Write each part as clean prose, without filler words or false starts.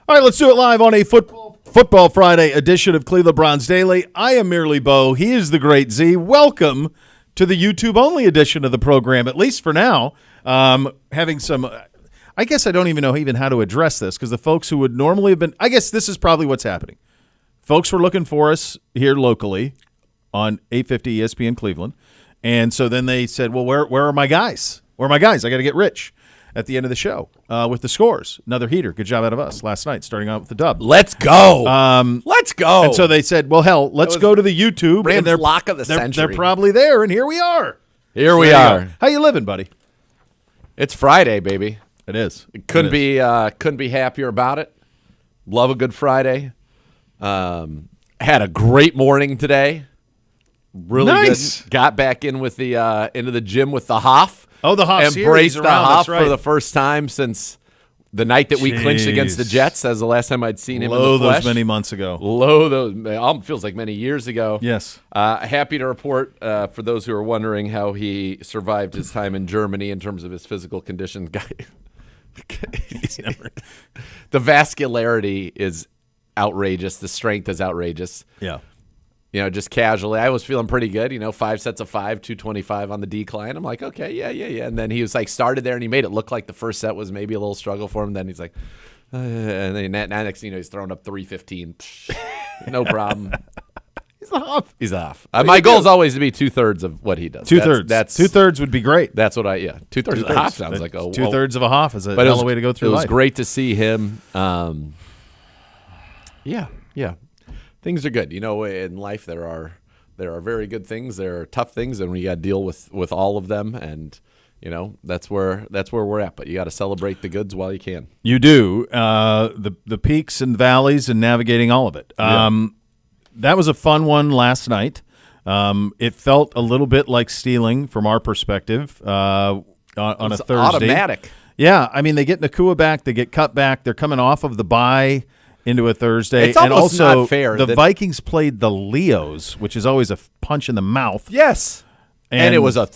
All right, let's do it live on a Football Friday edition of Cleveland Browns Daily. I am merely Bo. He is the great Z. Welcome to the YouTube-only edition of the program, at least for now. Having some, I guess I don't even know even how to address this because the folks who would normally have been, I guess this is probably what's happening. Folks were looking for us here locally on 850 ESPN Cleveland, and so then they said, well, where are my guys? Where are my guys? I got to get rich at the end of the show with the scores. Another heater. Good job out of us last night, starting out with the dub. Let's go. Let's go. And so they said, well, hell, let's go to the YouTube. Rams' and they're, lock of the century. They're probably there, and here we are. Here we are. How you living, buddy? It's Friday, baby. It is. Couldn't be happier about it. Love a good Friday. Had a great morning today. Really nice. Good. Got back in with the into the gym with the Hoff. Oh, the Hoff embraced the Hoff right. for the first time since the night that we clinched against the Jets. As the last time I'd seen him in the flesh. Those many months ago. Those feels like many years ago. Yes. Happy to report for those who are wondering how he survived his time in Germany in terms of his physical condition. The vascularity is outrageous. The strength is outrageous. Yeah. Just casually, I was feeling pretty good. 5 sets of 5, 225 on the decline. I'm like, okay, yeah. And then he was like, started there, and he made it look like the first set was maybe a little struggle for him. Then he's like, and then next thing you know, he's throwing up 315. No problem. He's off. My goal is always to be 2/3 of what he does. Two-thirds. That's 2/3 would be great. That's what 2/3 of a Hoff sounds like. Two-thirds of a Hoff is a hell of a way to go through life. It was great to see him. Yeah. Things are good. In life there are very good things. There are tough things, and we got to deal with all of them. And that's where we're at. But you got to celebrate the goods while you can. You do. The peaks and valleys and navigating all of it. Yeah. That was a fun one last night. It felt a little bit like stealing from our perspective on a Thursday. Automatic. Yeah, I mean they get Nakua back, they get cut back. They're coming off of the bye into a Thursday. It's almost and also, not fair. The Vikings played the Leos, which is always a punch in the mouth. Yes. And it was a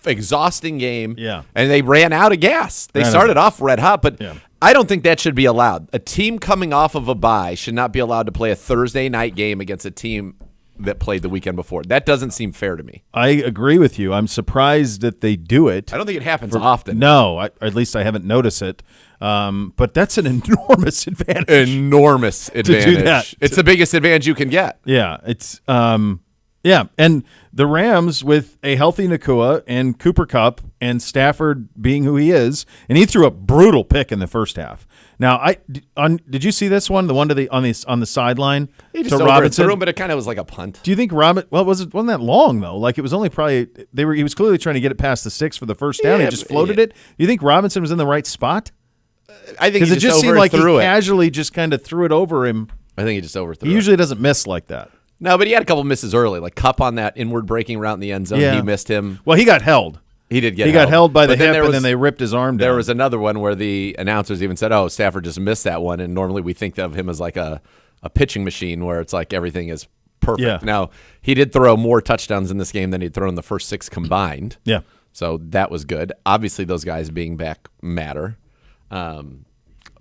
exhausting game. Yeah. And they ran out of gas. They started off red hot, but I don't think that should be allowed. A team coming off of a bye should not be allowed to play a Thursday night game against a team that played the weekend before. That doesn't seem fair to me. I agree with you. I'm surprised that they do it. I don't think it happens often. No, or at least I haven't noticed it. But that's an enormous advantage. To do that. It's the biggest advantage you can get. Yeah, it's and the Rams with a healthy Nakua and Cooper Kupp and Stafford being who he is, and he threw a brutal pick in the first half. Now, did you see this one? The one on the sideline to Robinson, threw him, but it kind of was like a punt. Do you think Well, it wasn't that long though. Like it was only probably he was clearly trying to get it past the sticks for the first down. He just floated it. Do you think Robinson was in the right spot? I think because it just seemed like he casually just kind of threw it over him. I think he just overthrew. He usually doesn't miss like that. No, but he had a couple misses early, like Kupp on that inward breaking route in the end zone. Yeah. He missed him. Well, he got held. He did get held. He got held by the hip, and then they ripped his arm down. There was another one where the announcers even said, Stafford just missed that one, and normally we think of him as like a pitching machine where it's like everything is perfect. Yeah. Now, he did throw more touchdowns in this game than he'd thrown the first 6 combined. Yeah. So that was good. Obviously, those guys being back matter.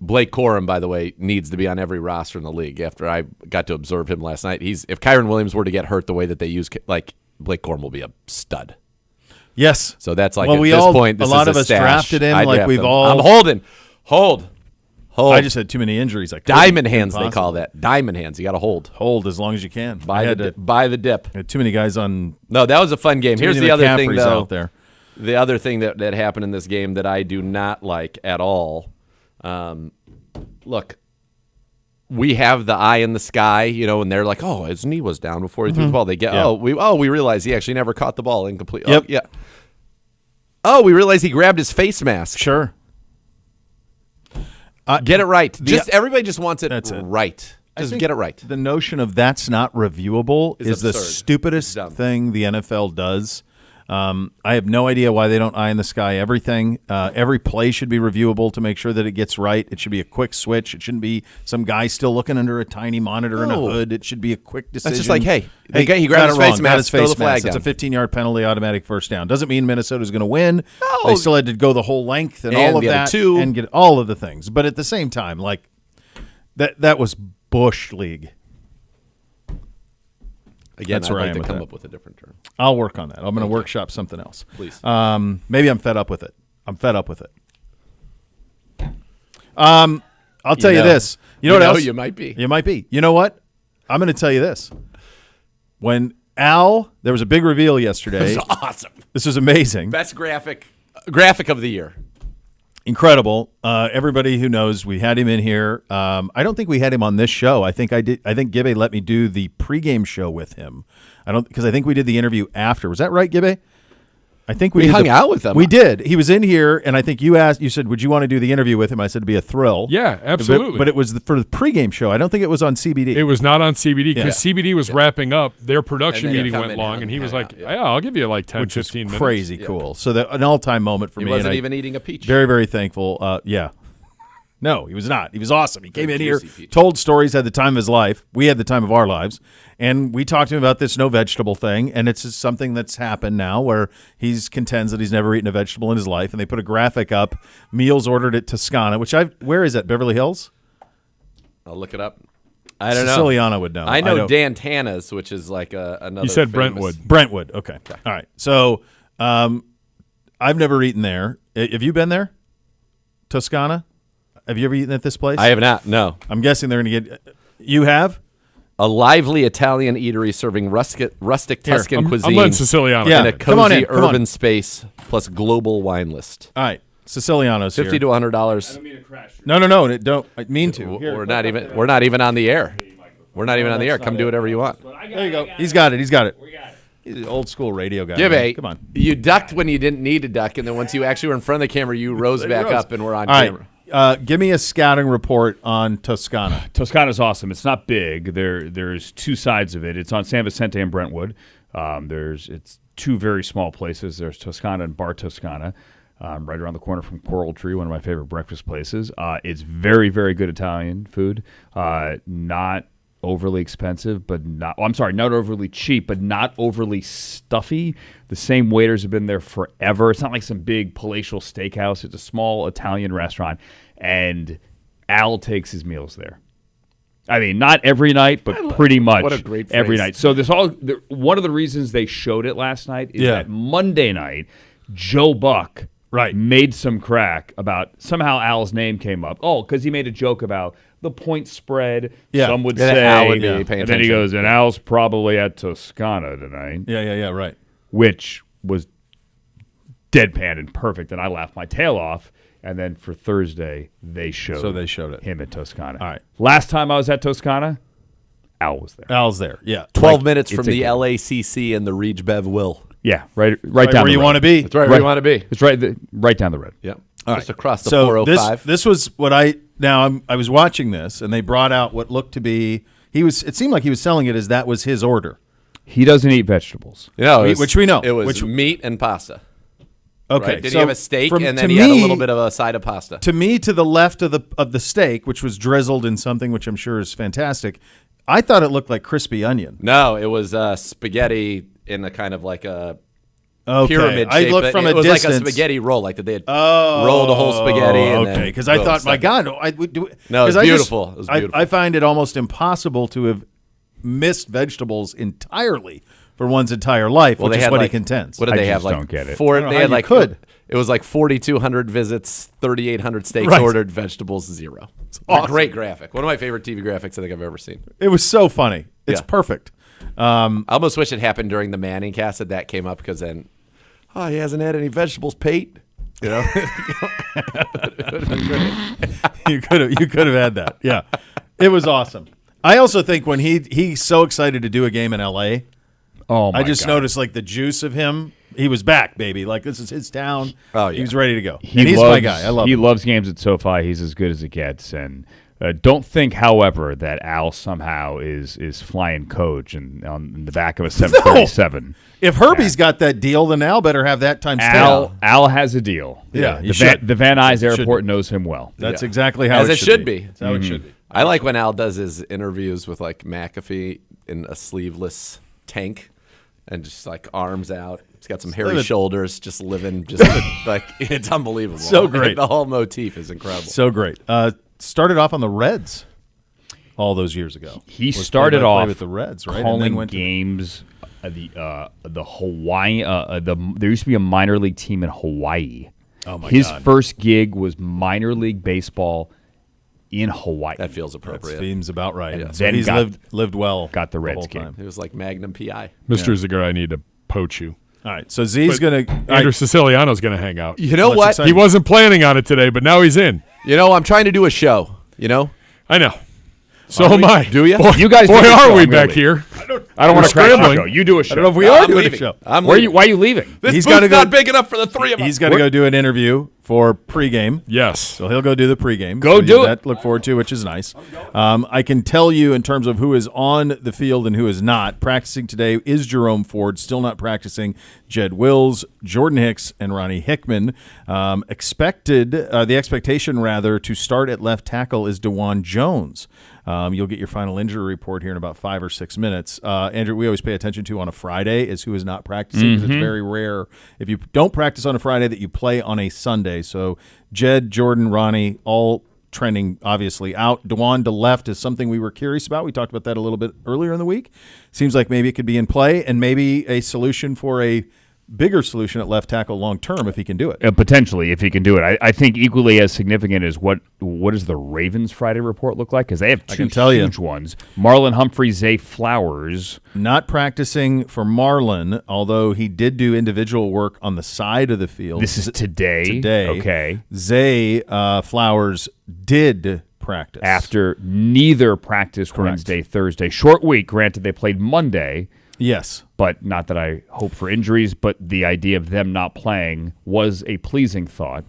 Blake Corum, by the way, needs to be on every roster in the league. After I got to observe him last night, if Kyron Williams were to get hurt the way that they use, like Blake Corum will be a stud. Yes. So that's like at this point, this a lot is of us stash. drafted him. Like we've all. I'm holding. Hold. I just had too many injuries. Diamond hands, they call that. Diamond hands. You got to hold. Hold as long as you can. Buy the dip. I had too many guys on. No, that was a fun game. Here's the other thing, though. Out there. The other thing that happened in this game that I do not like at all. Look, we have the eye in the sky, and they're like, oh, his knee was down before he threw the ball. They get, we realize he actually never caught the ball incomplete. Yep. Oh, yeah. Oh, we realize he grabbed his face mask. Sure. Get it right. Everybody just wants it that's right. Just get it right. The notion of that's not reviewable is the absurd. stupidest thing the NFL does. I have no idea why they don't eye in the sky everything. Every play should be reviewable to make sure that it gets right. It should be a quick switch. It shouldn't be some guy still looking under a tiny monitor in a hood. It should be a quick decision. That's just like, hey, he grabbed his face mask, throw the flag down. It's a 15-yard penalty, automatic first down. Doesn't mean Minnesota's going to win. No. They still had to go the whole length and all of that and get all of the things. But at the same time, like, That was Bush League. Again, That's I'd where I like am to with come that. up with a different term. I'll work on that. I'm going to workshop something else. Please. Maybe I'm fed up with it. I'm fed up with it. I'll tell you this. You know what else? You might be. You might be. You know what? I'm going to tell you this. When Al, there was a big reveal yesterday. This is awesome. This was amazing. Best graphic of the year. Incredible. Everybody who knows, we had him in here. I don't think we had him on this show. I think I did. I think Gibbe let me do the pregame show with him. Because I think we did the interview after. Was that right, Gibbe? I think we hung out with him. We did. He was in here, and I think you said, would you want to do the interview with him? I said it'd be a thrill. Yeah, absolutely. But it was for the pregame show. I don't think it was on CBD. It was not on CBD because CBD was wrapping up. Their production And then meeting come went in long, and and he was hang like, out, yeah, I'll give you like 10, which 15 was minutes. crazy cool. So an all-time moment for He me. wasn't and even eating a peach. Very, very thankful. Yeah. No, he was not. He was awesome. He came in here, juicy peach. told stories, had the time of his life. We had the time of our lives. And we talked to him about this no vegetable thing. And it's just something that's happened now where he contends that he's never eaten a vegetable in his life. And they put a graphic up. Meals ordered at Toscana, where is that? Beverly Hills? I'll look it up. I don't know. Siciliana would know. I know Dan Tana's, which is like another. You said famous- Brentwood. Brentwood. Okay. All right. So I've never eaten there. Have you been there? Toscana? Have you ever eaten at this place? I have not. No. I'm guessing they're going to get. You have? A lively Italian eatery serving rustic Tuscan I'm cuisine letting Siciliano. Yeah. in a Come on cozy in, come on. urban space plus global wine list. All right. Siciliano's $50 here. to $100. No. Don't. I mean to. Here. We're not even on the air. We're not even on the air. Come do whatever you want. There you go. He's got it. He's an old school radio guy. Give man. a. Come on. You ducked when you didn't need to duck, and then once you actually were in front of the camera, you rose back up, and we're on All camera. right. Give me a scouting report on Toscana. Toscana's awesome. It's not big. There's two sides of it. It's on San Vicente and Brentwood. It's two very small places. There's Toscana and Bar Toscana, right around the corner from Coral Tree, one of my favorite breakfast places. It's very, very good Italian food. Not overly expensive, but not overly cheap, but not overly stuffy. The same waiters have been there forever. It's not like some big palatial steakhouse. It's a small Italian restaurant, and Al takes his meals there. I mean, not every night, but pretty much what a great every phrase. night. So one of the reasons they showed it last night is that Monday night, Joe Buck made some crack about somehow Al's name came up. Oh, because he made a joke about the point spread. Yeah. Some would And say, Al would be paying and then he attention. goes, and Al's probably at Toscana tonight, Yeah. Right. which was deadpan and perfect, and I laughed my tail off. And then for Thursday, they showed it. him at Toscana. All right. Last time I was at Toscana, Al was there. Al's there. Yeah. 12 minutes from it's a the good- LACC and the Rege Bev Will. Yeah, right Right down where the you road. want to be. That's right where you want to be. It's right down the road. Yep. All Just right. across the So 405. this was what I was watching this, and they brought out what looked to be it seemed like he was selling it as that was his order. He doesn't eat vegetables. Which we know. It was Which- meat and pasta. Okay. Right? Did so he have a steak from- and to then he had a me- little bit of a side of pasta? To me, to the left of the steak, which was drizzled in something which I'm sure is fantastic, I thought it looked like crispy onion. No, it was spaghetti in a kind of like a Okay. pyramid I shape. looked from it a was distance. like a spaghetti roll, like they had rolled a whole spaghetti. And okay, then because I boom, thought, my stuck it. God, I would do it. No, it's 'cause beautiful. It was beautiful. I find it almost impossible to have missed vegetables entirely for one's entire life, Well, which they is had what he like, contends. What did I they have? just Like don't get it. Four, I don't know they how had you like could. It was like 4,200 visits, 3,800 steaks Right. ordered, vegetables 0. It's awesome. a great graphic. One of my favorite TV graphics I think I've ever seen. It was so funny. It's Yeah. perfect. I almost wish it happened during the Manning cast that came up because then, he hasn't had any vegetables, Pate. You know, You could have had that. Yeah, it was awesome. I also think when he's so excited to do a game in L.A. Oh my I just God. noticed like the juice of him. He was back, baby. Like this is his town. Oh, yeah. He was ready to go. He and he's loves, my guy. I love He him. loves games at SoFi. He's as good as it gets. And don't think, however, that Al somehow is flying coach and on the back of a 737. If Herbie's got that deal, then Al better have that times 10. Al has a deal. Yeah, you the should. the Van Nuys Should Airport be. knows him well. That's Yeah. exactly how As it should be. That's how it should be. I like when Al does his interviews with like McAfee in a sleeveless tank and just like arms out. He's got some hairy living. shoulders, just living, like it's unbelievable. So great. The whole motif is incredible. So great. Started off on the Reds. all those years ago. He Was started play-by-play off with the Reds, right? And calling then went to games. The Hawaii. There used to be a minor league team in Hawaii. Oh my His God. first gig was minor league baseball in Hawaii. That feels That appropriate. seems about right. And So then he's got- lived well. got the whole Reds gig. time. It was like Magnum PI. Mr. Ziger, I need to poach you. All right, so Z's But going to Andrew Siciliano's going to hang out. You know Let's what? excite- He wasn't planning on it today, but now he's in. You know, I'm trying to do a show. You know, I know. So am I. Do ya? Boy, You guys boy, do the are show. we I'm gonna back leave. here? I don't want to crash the scrambling. show. You do a show. I don't know if we No, are I'm doing leaving. a show. I'm Why leaving. are you leaving? This He's booth's gotta go- not big enough for the three of us. He's got to go do an interview for pregame. Yes. So he'll go do the pregame. Go So do that. Look forward to, which is nice. I can tell you in terms of who is on the field and who is not. Practicing today is Jerome Ford. Still not practicing. Jed Wills, Jordan Hicks, and Ronnie Hickman. The expectation rather to start at left tackle is DeJuan Jones. You'll get your final injury report here in about 5 or 6 minutes. Andrew, we always pay attention to on a Friday is who is not practicing because it's very rare if you don't practice on a Friday that you play on a Sunday. So Jed, Jordan, Ronnie, all trending obviously out. DeJuan to left is something we were curious about. We talked about that a little bit earlier in the week. Seems like maybe it could be in play and maybe a solution for a bigger solution at left tackle long term if he can do it. Potentially, if he can do it. I think equally as significant is what does the Ravens Friday report look like? Because they have two can tell you. huge ones. Marlon Humphrey, Zay Flowers. Not practicing for Marlon, although he did do individual work on the side of the field. This is today. Today. Okay. Zay Flowers did practice. After neither practiced Wednesday, Thursday. Short week. Granted, they played Monday. Yes. But not that I hope for injuries, but the idea of them not playing was a pleasing thought.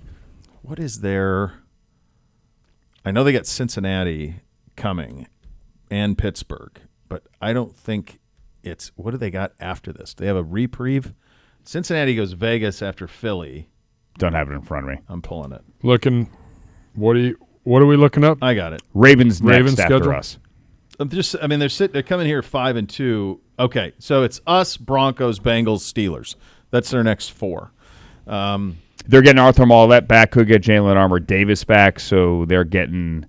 What is their... I know they got Cincinnati coming and Pittsburgh, but I don't think it's... What do they got after this? Do they have a reprieve? Cincinnati goes Vegas after Philly. Don't have it in front of me. I'm pulling it. Looking. What are we looking up? I got it. Ravens next Ravens after schedule? us. They're coming here 5-2. Okay, so it's us, Broncos, Bengals, Steelers. That's their next 4. They're getting Arthur Mollett back. Could get Jalen Armour-Davis back, so they're getting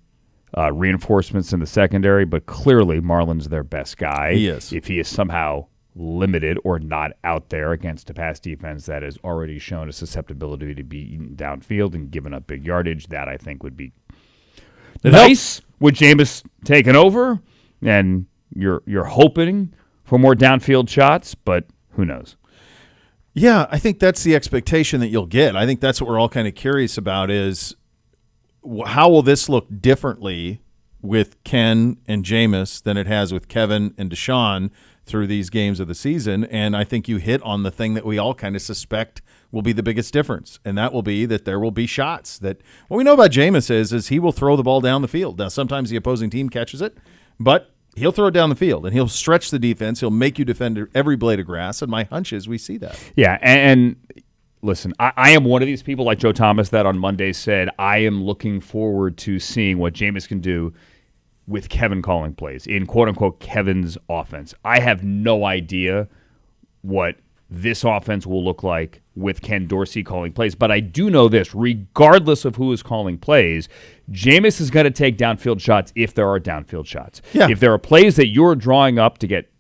reinforcements in the secondary. But clearly, Marlon's their best guy. He is. If he is somehow limited or not out there against a pass defense that has already shown a susceptibility to be eaten downfield and given up big yardage, that I think would be nice with Jameis taking over. And you're hoping for more downfield shots, but who knows? Yeah, I think that's the expectation that you'll get. I think that's what we're all kind of curious about is how will this look differently with Ken and Jameis than it has with Kevin and Deshaun through these games of the season. And I think you hit on the thing that we all kind of suspect will be the biggest difference, and that will be that there will be shots. That what we know about Jameis is he will throw the ball down the field. Now, sometimes the opposing team catches it, but he'll throw it down the field, and he'll stretch the defense. He'll make you defend every blade of grass, and my hunch is we see that. Yeah, and listen, I am one of these people like Joe Thomas that on Monday said, I am looking forward to seeing what Jameis can do with Kevin calling plays in quote-unquote Kevin's offense. I have no idea what this offense will look like with Ken Dorsey calling plays, but I do know this, regardless of who is calling plays, Jameis is going to take downfield shots if there are downfield shots. Yeah. If there are plays that you're drawing up to get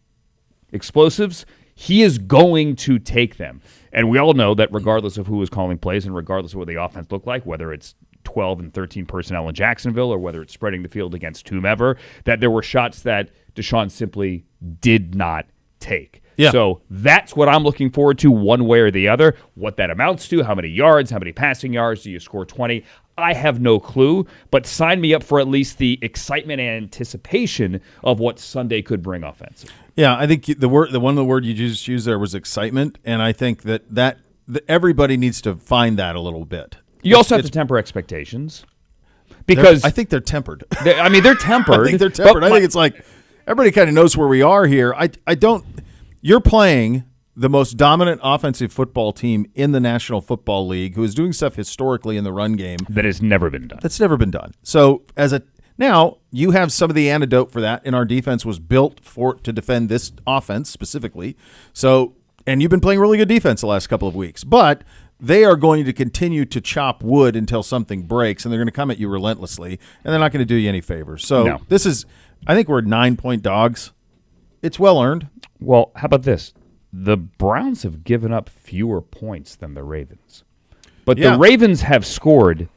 explosives, he is going to take them. And we all know that regardless of who is calling plays and regardless of what the offense looked like, whether it's 12 and 13 personnel in Jacksonville or whether it's spreading the field against whomever, that there were shots that Deshaun simply did not take. Yeah. So that's what I'm looking forward to one way or the other. What that amounts to, how many yards, how many passing yards, do you score 20? I have no clue, but sign me up for at least the excitement and anticipation of what Sunday could bring offensive. Yeah, I think the one of the word you just used there was excitement, and I think that everybody needs to find that a little bit. You also have to temper expectations because I think they're tempered. they're tempered. I think they're tempered. but I think it's like everybody kind of knows where we are here. I don't. You're playing the most dominant offensive football team in the National Football League, who is doing stuff historically in the run game that has never been done. that's never been done. So now you have some of the antidote for that, and our defense was built to defend this offense specifically. So, and you've been playing really good defense the last couple of weeks, but they are going to continue to chop wood until something breaks, and they're going to come at you relentlessly, and they're not going to do you any favors. So No. this is I think we're 9-point dogs. It's well earned. Well, how about this? The Browns have given up fewer points than the Ravens. But the Ravens have scored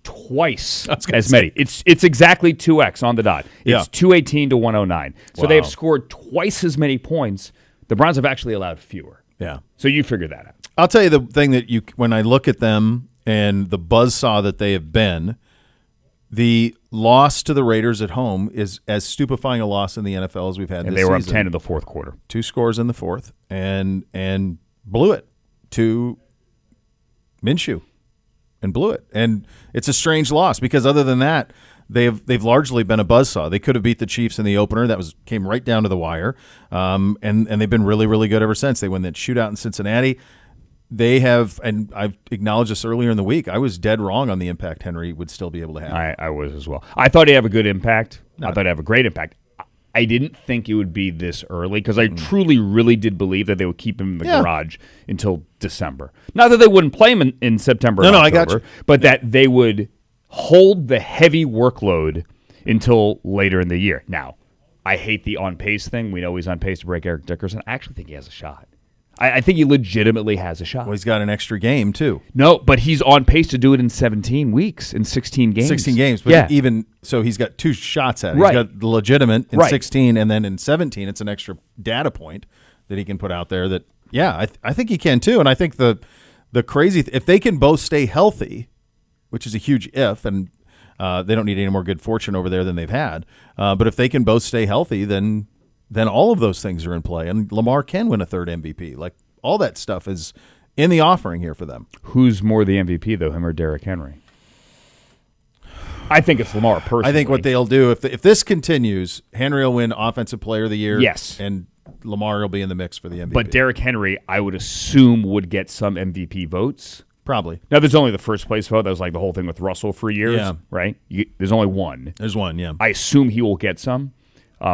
twice as many. It's exactly 2x on the dot. It's 218 to 109. So they have scored twice as many points. The Browns have actually allowed fewer. Yeah. So you figure that out. I'll tell you the thing that when I look at them and the buzzsaw that they have been, the loss to the Raiders at home is as stupefying a loss in the NFL as we've had this season. And they were up 10 in the fourth quarter. 2 scores in the fourth and blew it to Minshew and blew it. And it's a strange loss because other than that, they've largely been a buzzsaw. They could have beat the Chiefs in the opener. That came right down to the wire. And they've been really, really good ever since. They won that shootout in Cincinnati. They have, and I've acknowledged this earlier in the week, I was dead wrong on the impact Henry would still be able to have. I was as well. I thought he'd have a good impact. I thought he'd have a great impact. I didn't think it would be this early because I truly, really did believe that they would keep him in the garage until December. Not that they wouldn't play him in September and October, I got you. But that they would hold the heavy workload until later in the year. Now, I hate the on-pace thing. We know he's on pace to break Eric Dickerson. I actually think he has a shot. I think he legitimately has a shot. Well, he's got an extra game, too. No, but he's on pace to do it in 17 weeks, in 16 games. 16 games, but even so, he's got 2 shots at it. Right. He's got the legitimate in 16, and then in 17, it's an extra data point that he can put out there that, I think he can, too. And I think the crazy if they can both stay healthy, which is a huge if, and they don't need any more good fortune over there than they've had, but if they can both stay healthy, then all of those things are in play. And Lamar can win a third MVP. Like, all that stuff is in the offering here for them. Who's more the MVP, though, him or Derrick Henry? I think it's Lamar, personally. I think what they'll do, if this continues, Henry will win Offensive Player of the Year. Yes. And Lamar will be in the mix for the MVP. But Derrick Henry, I would assume, would get some MVP votes. Probably. Now, there's only the first place vote. That was like the whole thing with Russell for years, right? There's only one. There's one, yeah. I assume he will get some.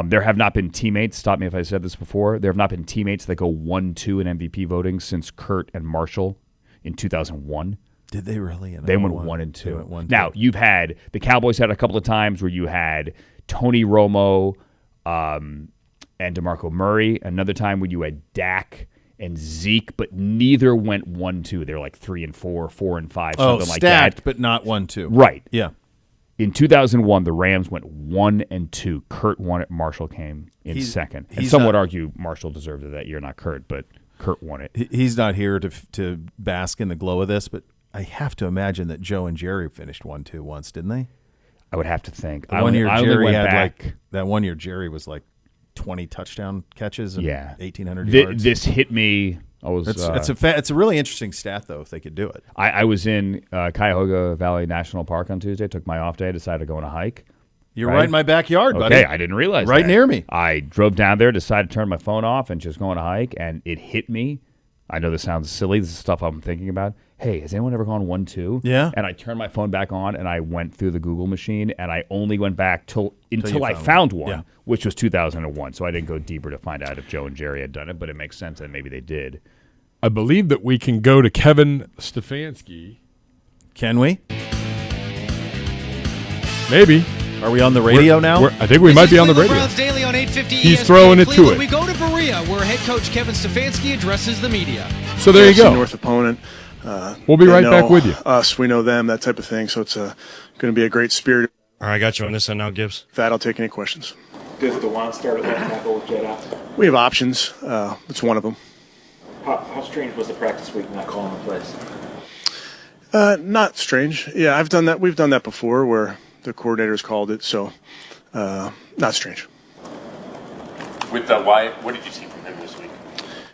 There have not been teammates, stop me if I said this before, there have not been teammates that go 1-2 in MVP voting since Kurt and Marshall in 2001. Did they really? They went 1 and 2. Now, you've had, the Cowboys had a couple of times where you had Tony Romo and DeMarco Murray, another time when you had Dak and Zeke, but neither went 1-2. They were like 3 and 4, 4 and 5, something like that. Stacked, but not 1-2. Right. Yeah. In 2001, the Rams went 1 and 2. Kurt won it. Marshall came in second. And some would argue Marshall deserved it that year, not Kurt, but Kurt won it. He's not here to bask in the glow of this, but I have to imagine that Joe and Jerry finished 1-2 once, didn't they? I would have to think. That 1 year Jerry was like 20 touchdown catches and 1,800 yards. This hit me. It's a really interesting stat, though, if they could do it. I was in Cuyahoga Valley National Park on Tuesday, took my off day, decided to go on a hike. You're right in my backyard, buddy. Okay, I didn't realize Right that. near me. I drove down there, decided to turn my phone off and just go on a hike, and it hit me. I know this sounds silly. This is stuff I'm thinking about. Hey, has anyone ever gone 1-2? Yeah. And I turned my phone back on, and I went through the Google machine, and I only went back until I found one, which was 2001. So I didn't go deeper to find out if Joe and Jerry had done it, but it makes sense that maybe they did. I believe that we can go to Kevin Stefanski. Can we? Maybe. Are we on the radio now? I think we might be on the radio. Browns Daily on 850 He's ESPN throwing it to Cleveland. it. We go to Berea, where head coach Kevin Stefanski addresses the media. So there you go. North opponent. We'll be right back with you. Us, we know them, that type of thing. So it's going to be a great spirit. All right, I got you on this end now, Gibbs. With that, I'll take any questions. Does Dewan start at left tackle with Jet out? We have options. It's one of them. How strange was the practice week not calling the plays? Not strange. Yeah, I've done that. We've done that before where the coordinators called it. So not strange. With the Wyatt, what did you see from him this week?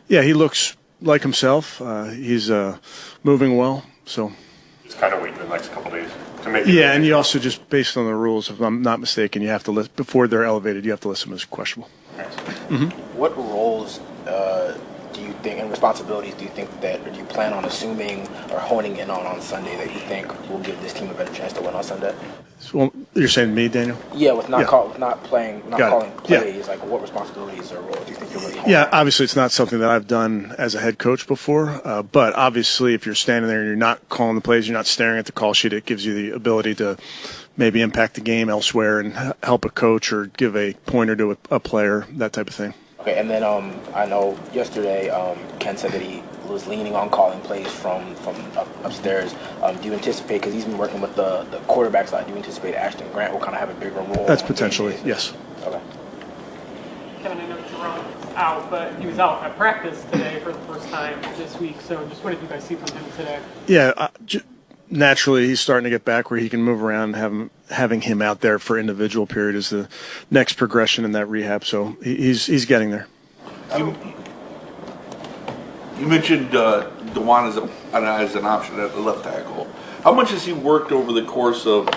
Yeah, he looks like himself. He's moving well. So Just kind of wait the next couple days to make it. Yeah, and you also just, based on the rules, if I'm not mistaken, you have to list before they're elevated. You have to list them as questionable. What roles do you think and responsibilities do you think that, or do you plan on assuming or honing in on Sunday that you think will give this team a better chance to win on Sunday? Well, you're saying me, Daniel? Yeah, with not calling plays, Yeah. like what responsibilities or roles do you think you're really honing Yeah, in? obviously it's not something that I've done as a head coach before, but obviously if you're standing there and you're not calling the plays, you're not staring at the call sheet, it gives you the ability to maybe impact the game elsewhere and help a coach or give a pointer to a player, that type of thing. Okay, and then I know yesterday Ken said that he was leaning on calling plays from upstairs. Do you anticipate, because he's been working with the quarterback side, do you anticipate Ashton Grant will kind of have a bigger role? That's potentially, yes. Okay. Kevin, I know Jerome out, but he was out at practice today for the first time this week. So just what did you guys see from him today? Yeah, naturally he's starting to get back where he can move around. Having him out there for individual period is the next progression in that rehab. So he's getting there. You mentioned DeJuan as an option at the left tackle. How much has he worked over the course of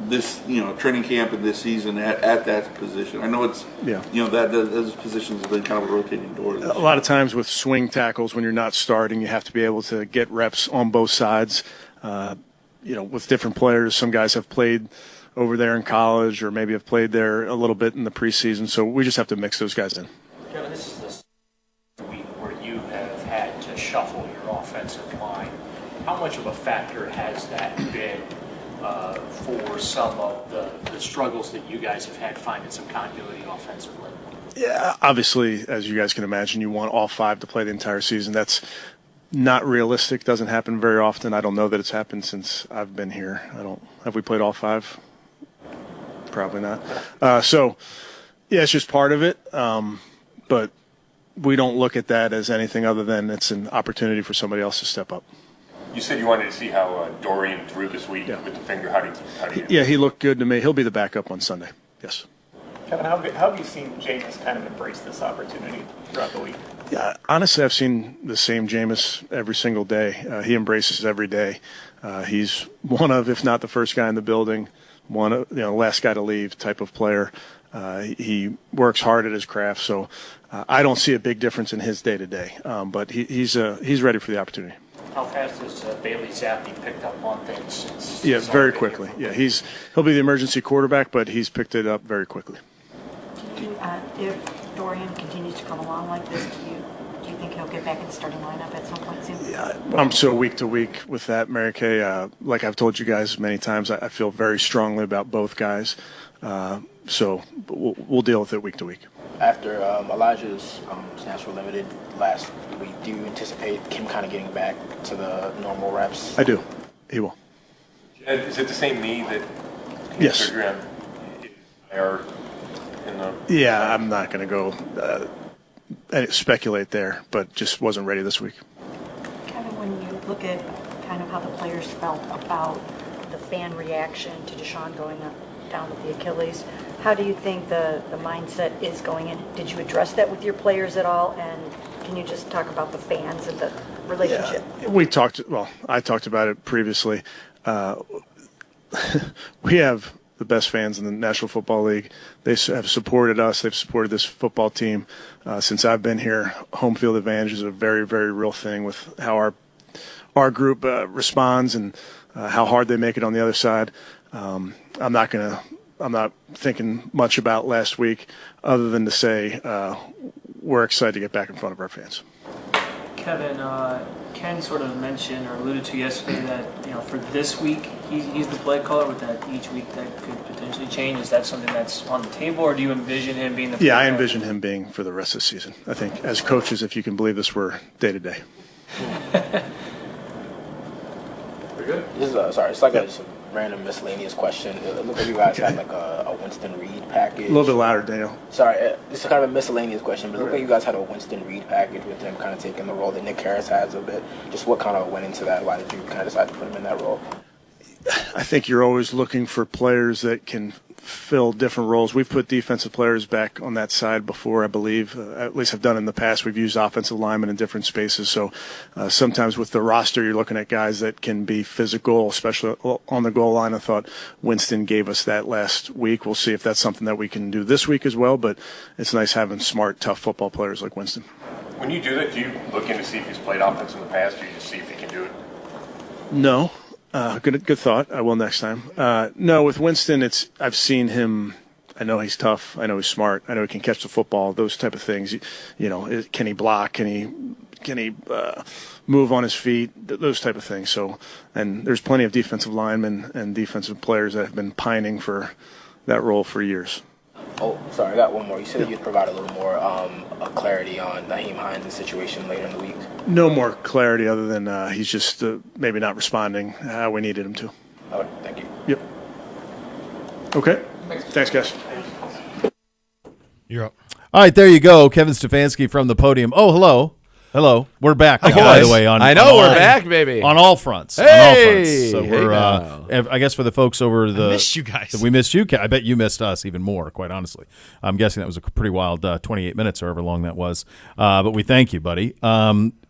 this, training camp and this season at that position? I know it's, that those positions have been kind of a rotating door. A lot of times with swing tackles, when you're not starting, you have to be able to get reps on both sides. With different players, some guys have played over there in college or maybe have played there a little bit in the preseason. So we just have to mix those guys in. Kevin, this is the week where you have had to shuffle your offensive line. How much of a factor has that been for some of the struggles that you guys have had finding some continuity offensively? Yeah, obviously, as you guys can imagine, you want all 5 to play the entire season. That's not realistic. Doesn't happen very often. I don't know that it's happened since I've been here. Have we played all 5? Probably not. It's just part of it. But we don't look at that as anything other than it's an opportunity for somebody else to step up. You said you wanted to see how Dorian threw this week with the finger. How do you? Yeah, he looked good to me. He'll be the backup on Sunday. Yes. Kevin, how have you seen Jameis kind of embrace this opportunity throughout the week? Yeah, honestly, I've seen the same Jameis every single day. He embraces every day. He's one of, if not the first guy in the building, one of last guy to leave type of player. He works hard at his craft, so I don't see a big difference in his day to day. But he's ready for the opportunity. How fast has Bailey Zappi picked up on things since? Yeah, very quickly. Yeah, he'll be the emergency quarterback, but he's picked it up very quickly. If Dorian continues to come along like this, do you think he'll get back in the starting lineup at some point soon? Yeah, I'm so week to week with that, Mary Kay. Like I've told you guys many times, I feel very strongly about both guys. So we'll deal with it week to week. After Elijah's snaps were limited last week, do you anticipate him kind of getting back to the normal reps? I do. He will. Is it the same knee that? Yes. Yeah, I'm not going to go speculate there, but just wasn't ready this week. Kevin, when you look at kind of how the players felt about the fan reaction to Deshaun going down with the Achilles, how do you think the mindset is going in? Did you address that with your players at all? And can you just talk about the fans and the relationship? Yeah, I talked about it previously. We have the best fans in the National Football League. They have supported us. They've supported this football team since I've been here. Home field advantage is a very, very real thing with how our group responds and how hard they make it on the other side. I'm not thinking much about last week other than to say we're excited to get back in front of our fans. Kevin, Ken sort of mentioned or alluded to yesterday that for this week he's the play caller, with that each week that could potentially change. Is that something that's on the table, or do you envision him being the play caller? I envision him being for the rest of the season. I think as coaches, if you can believe this, we're day to day. We're good. It's like a random miscellaneous question. It looked like you guys had like a Winston Reed package. A little bit louder, Daniel. Sorry, it's kind of a miscellaneous question, but it looked like you guys had a Winston Reed package with him kind of taking the role that Nick Harris has a bit. Just what kind of went into that? Why did you kind of decide to put him in that role? I think you're always looking for players that can fill different roles. We've put defensive players back on that side before, I believe. At least I've done in the past. We've used offensive linemen in different spaces. So sometimes with the roster, you're looking at guys that can be physical, especially on the goal line. I thought Winston gave us that last week. We'll see if that's something that we can do this week as well. But it's nice having smart, tough football players like Winston. When you do that, do you look in to see if he's played offense in the past, or you just see if he can do it? No. Good thought. I will next time. No, with Winston, I've seen him. I know he's tough. I know he's smart. I know he can catch the football. Those type of things. Can he block? Can he Can he move on his feet? Those type of things. So, and there's plenty of defensive linemen and defensive players that have been pining for that role for years. Oh, sorry, I got one more. You said you'd provide a little more clarity on Nyheim Hines' situation later in the week. No more clarity other than he's just maybe not responding how we needed him to. All right, thank you. Yep. Okay. Thanks, guys. You're up. All right, there you go. Kevin Stefanski from the podium. Oh, hello. Hello. We're back, by the way. I know we're back, baby. On all fronts. Hey! On all fronts. So Hey, we're, I guess for the folks over the. I missed you guys. We missed you. I bet you missed us even more, quite honestly. I'm guessing that was a pretty wild 28 minutes or however long that was. But we thank you, buddy.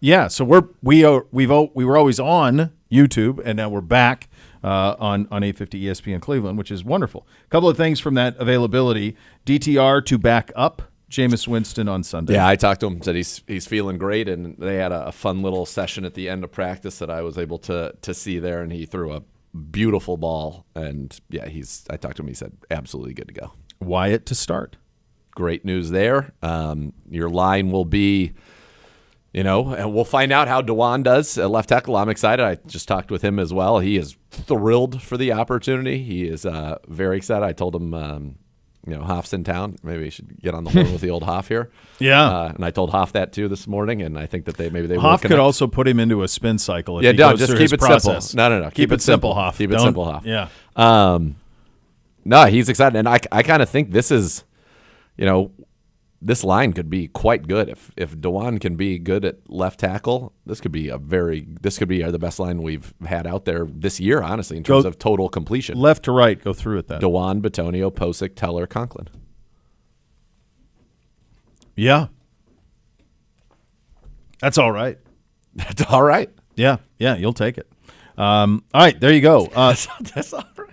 Yeah, so we were always on YouTube, and now we're back on 850 ESPN Cleveland, which is wonderful. A couple of things from that availability. DTR to back up Jameis Winston on Sunday. Yeah, I talked to him, said he's feeling great, and they had a fun little session at the end of practice that I was able to see there, and he threw a beautiful ball. And, yeah, I talked to him. He said absolutely good to go. Wyatt to start. Great news there. Your line will be, and we'll find out how Dewan does at left tackle. I'm excited. I just talked with him as well. He is thrilled for the opportunity. He is very excited. I told him, Hoff's in town. Maybe he should get on the horn with the old Hoff here. Yeah. And I told Hoff that too this morning, and I think that they Hoff could also put him into a spin cycle. If yeah, he no, goes just through keep his it process. simple. No. Keep it simple, Hoff. Keep it simple, Hoff. Yeah. No, he's excited, and I kind of think this is, this line could be quite good if Dewan can be good at left tackle. This could be the best line we've had out there this year, honestly, in terms of total completion. Left to right, go through it then. Dewan, Bitonio, Posick, Teller, Conklin. Yeah. That's all right. That's all right. Yeah, you'll take it. All right, there you go. That's all right.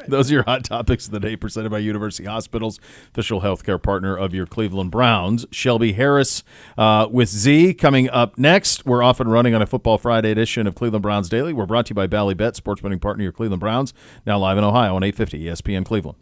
Those are your hot topics of the day, presented by University Hospitals, official healthcare partner of your Cleveland Browns. Shelby Harris with Z coming up next. We're off and running on a Football Friday edition of Cleveland Browns Daily. We're brought to you by Bally Bet, sports betting partner of your Cleveland Browns, now live in Ohio on 850 ESPN Cleveland.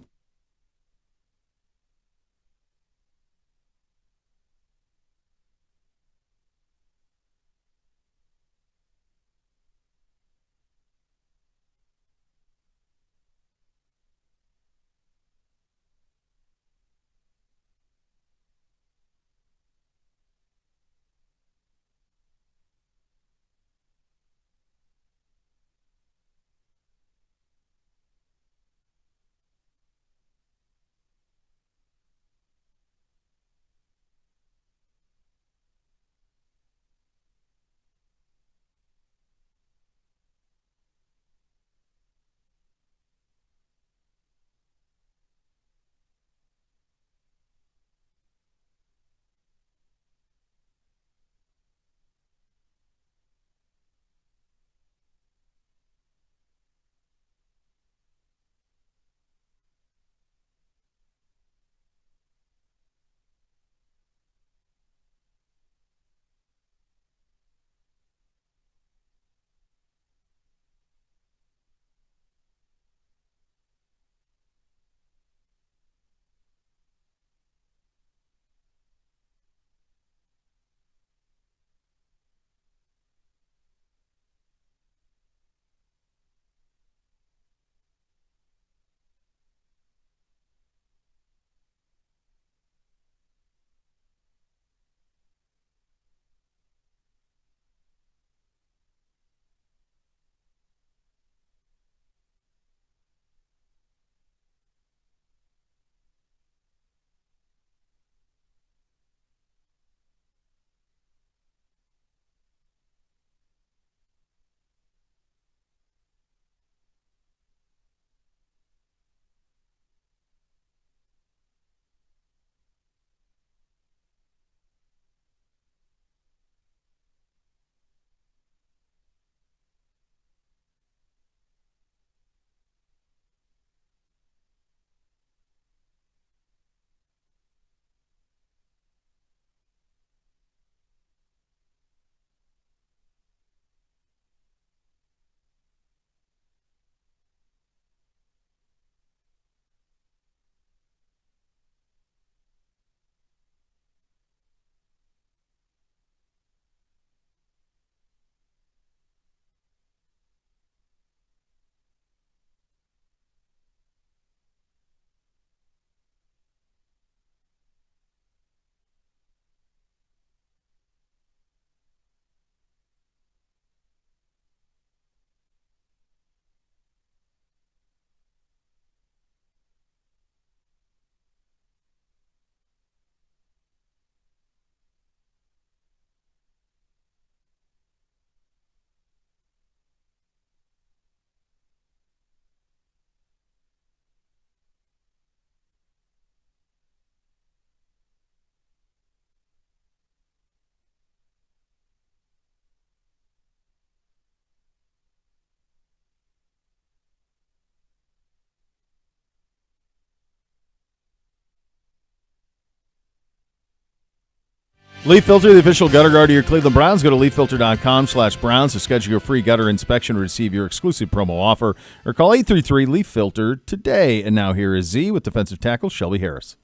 Leaf Filter, the official gutter guard of your Cleveland Browns. Go to leaffilter.com/Browns to schedule your free gutter inspection or receive your exclusive promo offer, or call 833-LEAF-FILTER today. And now here is Z with defensive tackle Shelby Harris.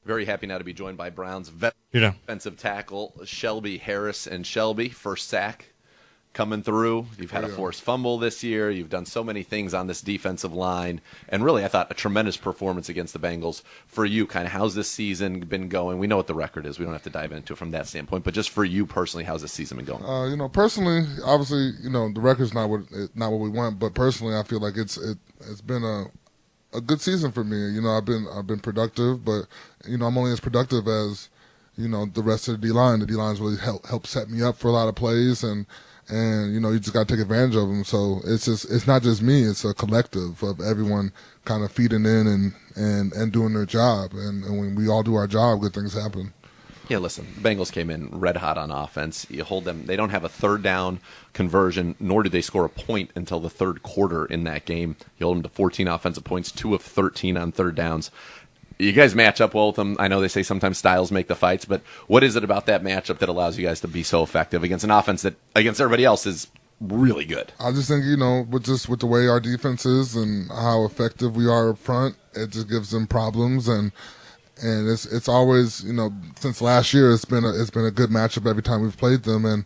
Very happy now to be joined by Browns defensive tackle Shelby Harris. And Shelby, first sack coming through. You've had a forced fumble this year. You've done so many things on this defensive line. And really, I thought a tremendous performance against the Bengals. For you, kind of how's this season been going? We know what the record is. We don't have to dive into it from that standpoint. But just for you personally, how's this season been going? Personally, obviously, the record's not what we want. But personally, I feel like it's been a good season for me. I've been productive, but I'm only as productive as the rest of the D-line. The D-line's really helped set me up for a lot of plays, and you just got to take advantage of them. So it's not just me; it's a collective of everyone kind of feeding in and doing their job. And when we all do our job, good things happen. Yeah, listen, the Bengals came in red hot on offense. You hold them; they don't have a third down conversion, nor do they score a point until the third quarter in that game. You hold them to 14 offensive points, 2 of 13 on third downs. You guys match up well with them. I know they say sometimes styles make the fights, but what is it about that matchup that allows you guys to be so effective against an offense that, against everybody else, is really good? I just think, with the way our defense is and how effective we are up front, it just gives them problems. And it's always, since last year, it's been a good matchup every time we've played them. And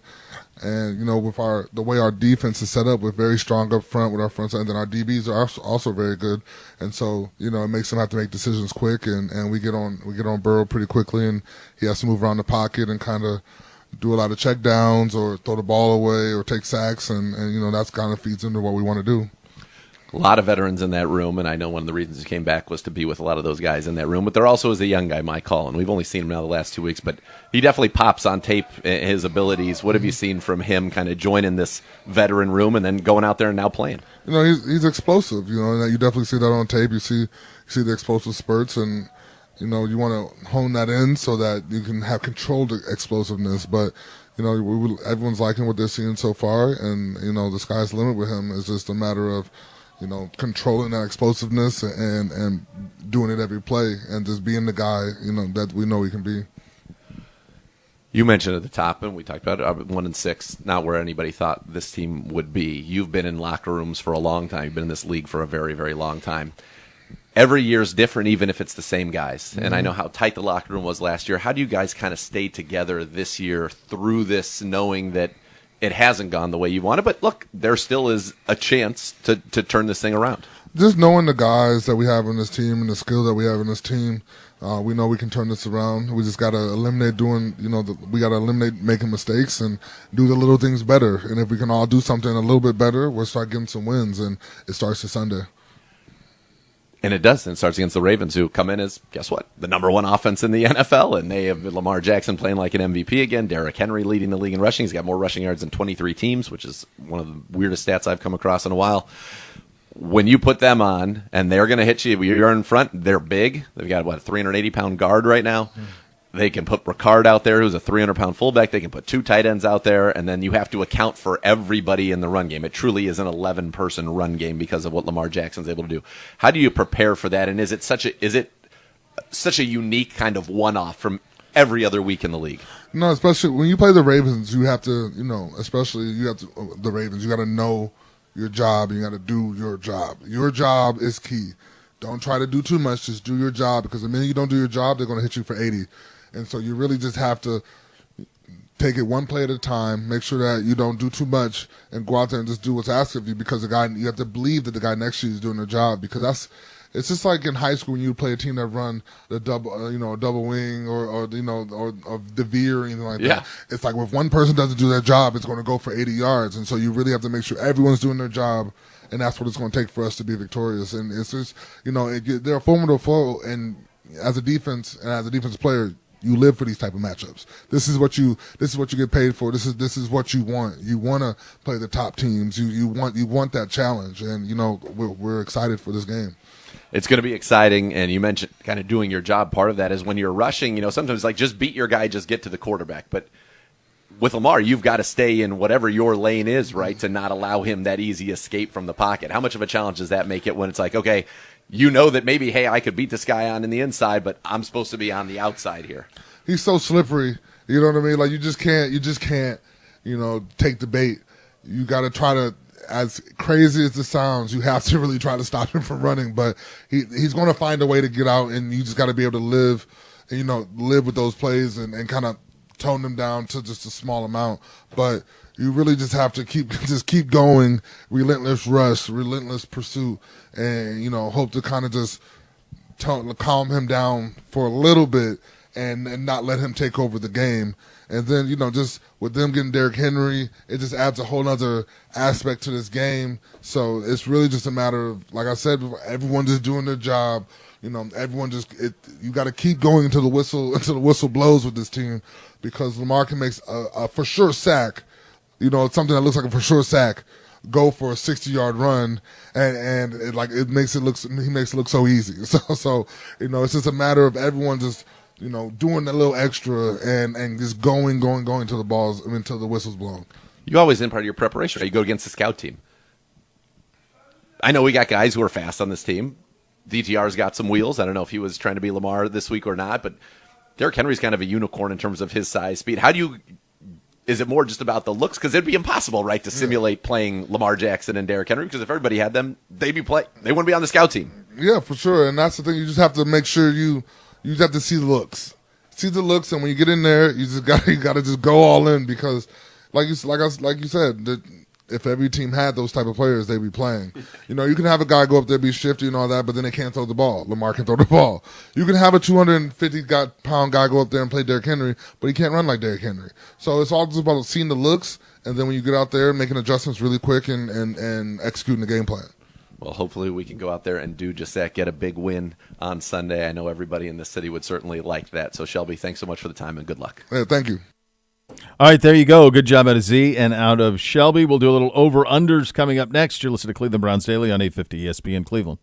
with the way our defense is set up, we're very strong up front with our front side, and then our DBs are also very good. And so, it makes them have to make decisions quick, and we get on Burrow pretty quickly, and he has to move around the pocket and kind of do a lot of check downs or throw the ball away or take sacks, and that's kind of feeds into what we want to do. A lot of veterans in that room, and I know one of the reasons he came back was to be with a lot of those guys in that room. But there also is a young guy, Mike Hall, and we've only seen him now the last 2 weeks, but he definitely pops on tape, his abilities. What have you seen from him kind of joining this veteran room and then going out there and now playing? He's explosive, and you definitely see that on tape. You see the explosive spurts, and, you want to hone that in so that you can have controlled explosiveness. But, everyone's liking what they're seeing so far, and, the sky's the limit with him. It's just a matter of controlling that explosiveness and doing it every play and just being the guy, that we know he can be. You mentioned at the top, and we talked about it, 1-6, not where anybody thought this team would be. You've been in locker rooms for a long time. You've been in this league for a very, very long time. Every year's different, even if it's the same guys. And I know how tight the locker room was last year. How do you guys kind of stay together this year through this, knowing that it hasn't gone the way you wanted, but look, there still is a chance to turn this thing around? Just knowing the guys that we have in this team and the skill that we have in this team, we know we can turn this around. We just got to eliminate we got to eliminate making mistakes and do the little things better. And if we can all do something a little bit better, we'll start getting some wins, and it starts this Sunday. And it does. And it starts against the Ravens, who come in as, guess what, the number 1 offense in the NFL. And they have Lamar Jackson playing like an MVP again. Derrick Henry leading the league in rushing. He's got more rushing yards than 23 teams, which is one of the weirdest stats I've come across in a while. When you put them on, and they're going to hit you, you're in front, they're big. They've got, a 380-pound guard right now. They can put Ricard out there, who's a 300-pound fullback. They can put 2 tight ends out there, and then you have to account for everybody in the run game. It truly is an 11-person run game because of what Lamar Jackson's able to do. How do you prepare for that, and is it such a unique kind of one-off from every other week in the league? No, especially when you play the Ravens, you have to, the Ravens, you got to know your job, and you got to do your job. Your job is key. Don't try to do too much, just do your job, because the minute you don't do your job, they're going to hit you for 80. And so you really just have to take it one play at a time, make sure that you don't do too much, and go out there and just do what's asked of you, because you have to believe that the guy next to you is doing their job, because it's just like in high school when you play a team that run the double wing or the veer or anything like that. It's like if one person doesn't do their job, it's going to go for 80 yards. And so you really have to make sure everyone's doing their job, and that's what it's going to take for us to be victorious. And it's just, they're a formidable foe, and as a defense and as a defensive player, you live for these type of matchups. This is what you get paid for. This is what you want. You want to play the top teams. You want that challenge, and we're excited for this game. It's going to be exciting, and you mentioned kind of doing your job. Part of that is when you're rushing, sometimes like just beat your guy, just get to the quarterback. But with Lamar, you've got to stay in whatever your lane is, right, to not allow him that easy escape from the pocket. How much of a challenge does that make it when it's like, okay, that maybe, hey, I could beat this guy on in the inside, but I'm supposed to be on the outside here? he's so slippery. You know what I mean? Like you just can't, take the bait. You got to try to, as crazy as it sounds, you have to really try to stop him from running. But he's going to find a way to get out, and you just got to be able to live with those plays and kind of tone them down to just a small amount. But you really just have to keep going, relentless rush, relentless pursuit, and hope to kind of just calm him down for a little bit and not let him take over the game. And then, just with them getting Derrick Henry, it just adds a whole other aspect to this game. So it's really just a matter of, like I said before, everyone just doing their job. Everyone you got to keep going until the whistle blows with this team, because Lamar can make a for sure sack, something that looks like a for sure sack, go for a 60-yard run, and he makes it look so easy. So it's just a matter of everyone just doing a little extra and just going till the whistle's blown. You always in part of your preparation, right? You go against the scout team. I know we got guys who are fast on this team. DTR's got some wheels. I don't know if he was trying to be Lamar this week or not, but Derrick Henry's kind of a unicorn in terms of his size, speed. Is it more just about the looks? Because it'd be impossible, right, to simulate playing Lamar Jackson and Derrick Henry, because if everybody had them, they wouldn't be on the scout team. Yeah, for sure. And that's the thing. You just have to make sure you have to see the looks. And when you get in there, you got to just go all in, because like you said, if every team had those type of players, they'd be playing. You can have a guy go up there, be shifty and all that, but then they can't throw the ball. Lamar can throw the ball. You can have a 250-pound guy go up there and play Derrick Henry, but he can't run like Derrick Henry. So it's all just about seeing the looks, and then when you get out there, making adjustments really quick and executing the game plan. Well, hopefully we can go out there and do just that, get a big win on Sunday. I know everybody in the city would certainly like that. So, Shelby, thanks so much for the time and good luck. Yeah, thank you. All right, there you go. Good job out of Z and out of Shelby. We'll do a little over-unders coming up next. You're listening to Cleveland Browns Daily on 850 ESPN Cleveland.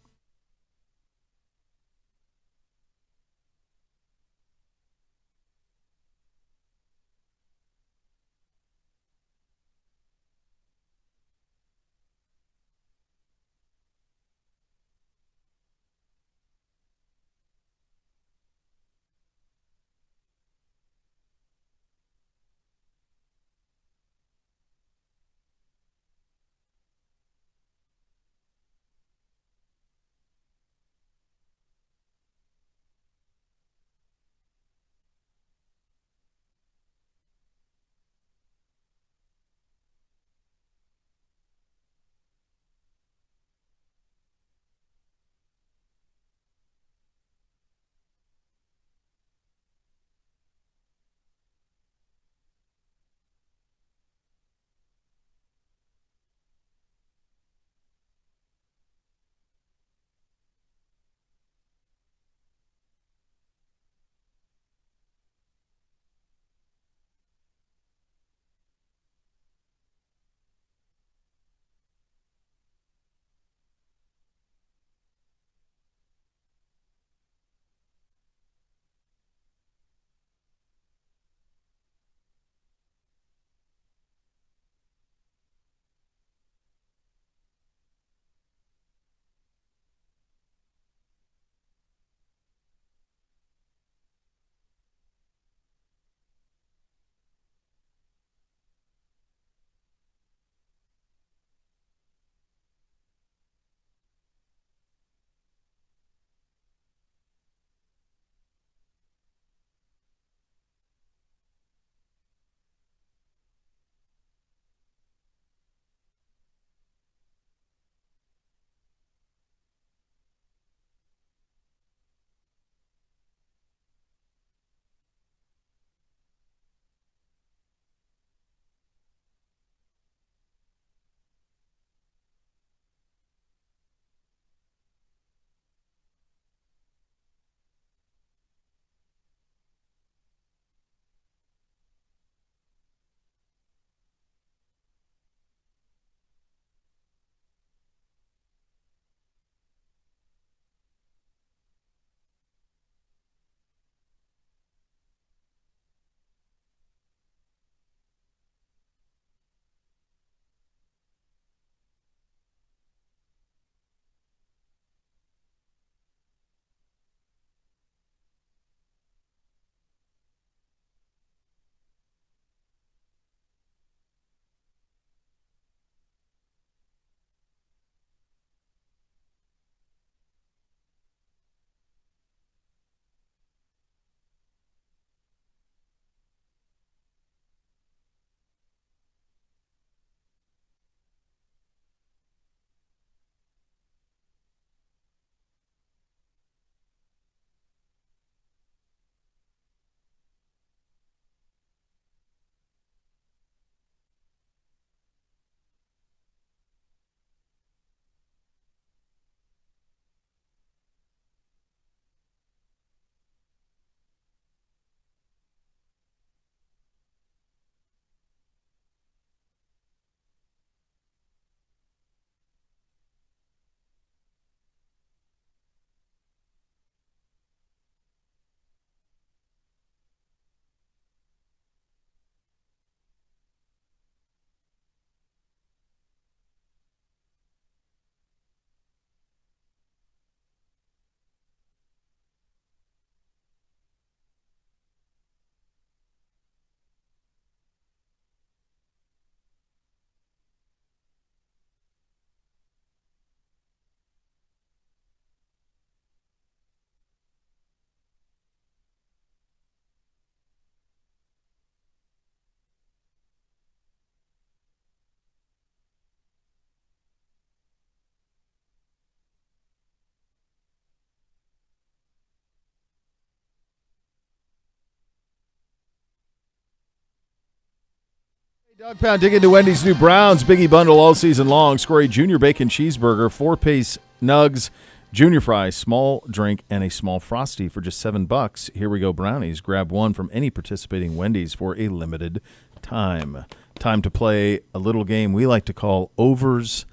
Dog Pound, dig into Wendy's new Browns Biggie Bundle all season long. Score a junior bacon cheeseburger, 4-piece nugs, junior fries, small drink, and a small Frosty for just $7. Here we go, brownies. Grab one from any participating Wendy's for a limited time. Time to play a little game we like to call overs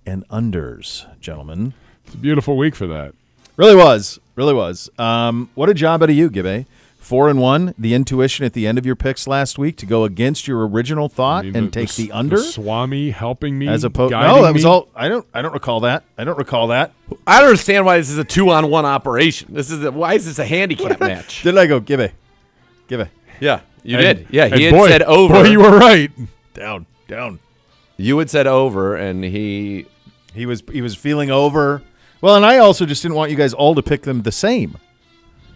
and unders, gentlemen. It's a beautiful week for that. Really was. Really was. What a job out of you, Gibbe. 4-1, the intuition at the end of your picks last week to go against your original thought and take the under. The Swami helping me, as opposed. guiding No, that was me. all. I don't recall that. I don't I don't understand why this is a 2-on-1 operation. Why is this a handicap match? Did I go Gibbe? Yeah, you And- did. Yeah, he and had said over. Boy, you were right. Down. You had said over, and he was feeling over. Well, and I also just didn't want you guys all to pick them the same.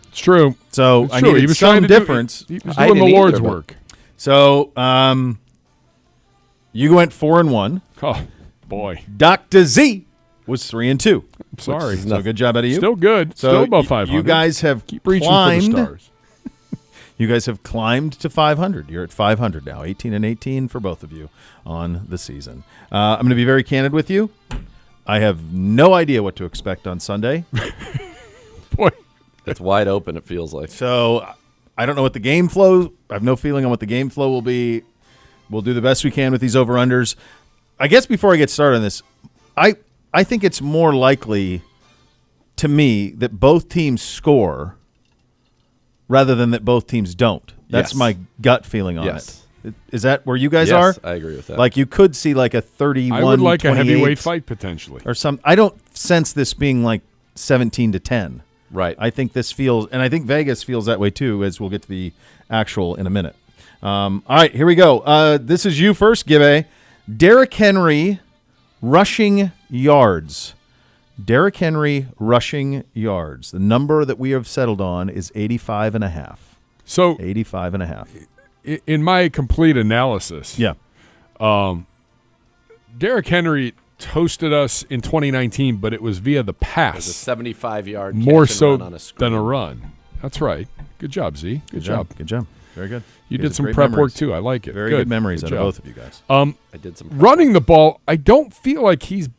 It's true. So It's I true. needed He was some trying to do- difference. he was doing the Lord's work. So you went 4-1. Oh boy, Dr. Z was 3-2. Sorry. So good job out of you. Still good. So Still above 500. You guys have Keep reaching climbed. for the stars. You guys have climbed to 500. You're at 500 now. 18-18 for both of you on the season. I'm going to be very candid with you. I have no idea what to expect on Sunday. Boy, it's wide open. It feels like. So I don't know what the game flow. I have no feeling on what the game flow will be. We'll do the best we can with these over-unders. I guess before I get started on this, I think it's more likely to me that both teams score rather than that both teams don't. That's Yes. my gut feeling on Yes. it. Is that where you guys Yes, are? I agree with that. Like you could see like a 31-28. I would like a heavyweight fight potentially. Or some. I don't sense this being like 17-10. Right. I think this feels, and I think Vegas feels that way too, as we'll get to the actual in a minute. All right, here we go. This is you first, Gibbe. Derrick Henry rushing yards. Derrick Henry rushing yards. The number that we have settled on is 85.5. So 85.5. In my complete analysis, yeah, Derrick Henry toasted us in 2019, but it was via the pass. It was a 75-yard more catch and so run on a screen. than a run. That's right. Good job, Z. Good job. Good job. Very good. You guys did have some great prep memories. work too. I like it. Very good memories out of both of you guys. I did some prep running the ball. I don't feel like he's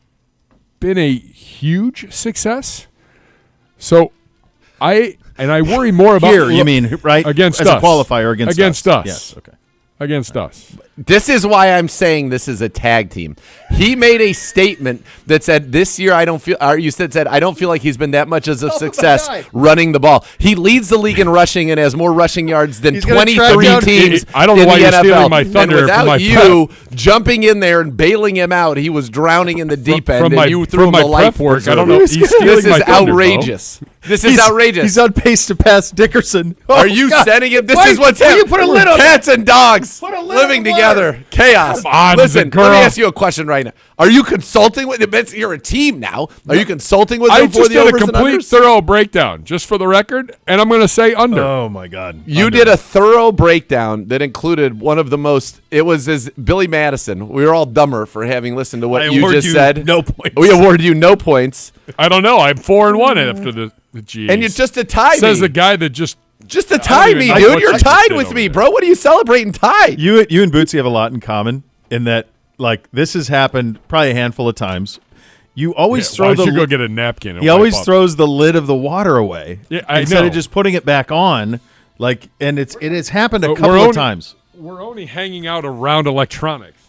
been a huge success. So I worry more about Here, you mean, right? Against As us. a qualifier against us. Yes, okay. Against us. This is why I'm saying this is a tag team. He made a statement that said this year I don't feel. Or you said I don't feel like he's been that much as a success running the ball. He leads the league in rushing and has more rushing yards than 23 teams. I don't know in why the you're NFL. stealing my thunder And without from my you jumping in there and bailing him out, he was drowning in the deep end. From my- and you threw from him my the life prep work, I preserver. don't know. He's stealing This my is thunder, bro. outrageous. This is outrageous. He's on pace to pass Dickerson. Are you sending him? This is what's why happening. you put a lid on Cats and dogs Put a lid living on the together. Chaos. Come on, Listen, girl. let me ask you a question right now. Are you consulting with them? You're a team now. Are you consulting with I them for just the did a overs and complete unders? thorough breakdown, just for the record, and I'm going to say under. Oh, my God. You did a thorough breakdown that included one of the most. It was as Billy Madison. We were all dumber for having listened to what I you award just you said. no points. We awarded you no points, I don't know. I'm 4-1 after the G's. and you're just a tie Says me. the guy that just Just a I don't tie even me, know dude. what You're you just tied did with over me, there. bro. What are you celebrating? Tied. You and Bootsy have a lot in common in that, like, this has happened probably a handful of times. You always why throw don't the. you go get a napkin? And He always wipe up? throws the lid of the water away. Yeah, I instead know. of just putting it back on. Like, and it has happened a But couple we're of only- times. We're only hanging out around electronics.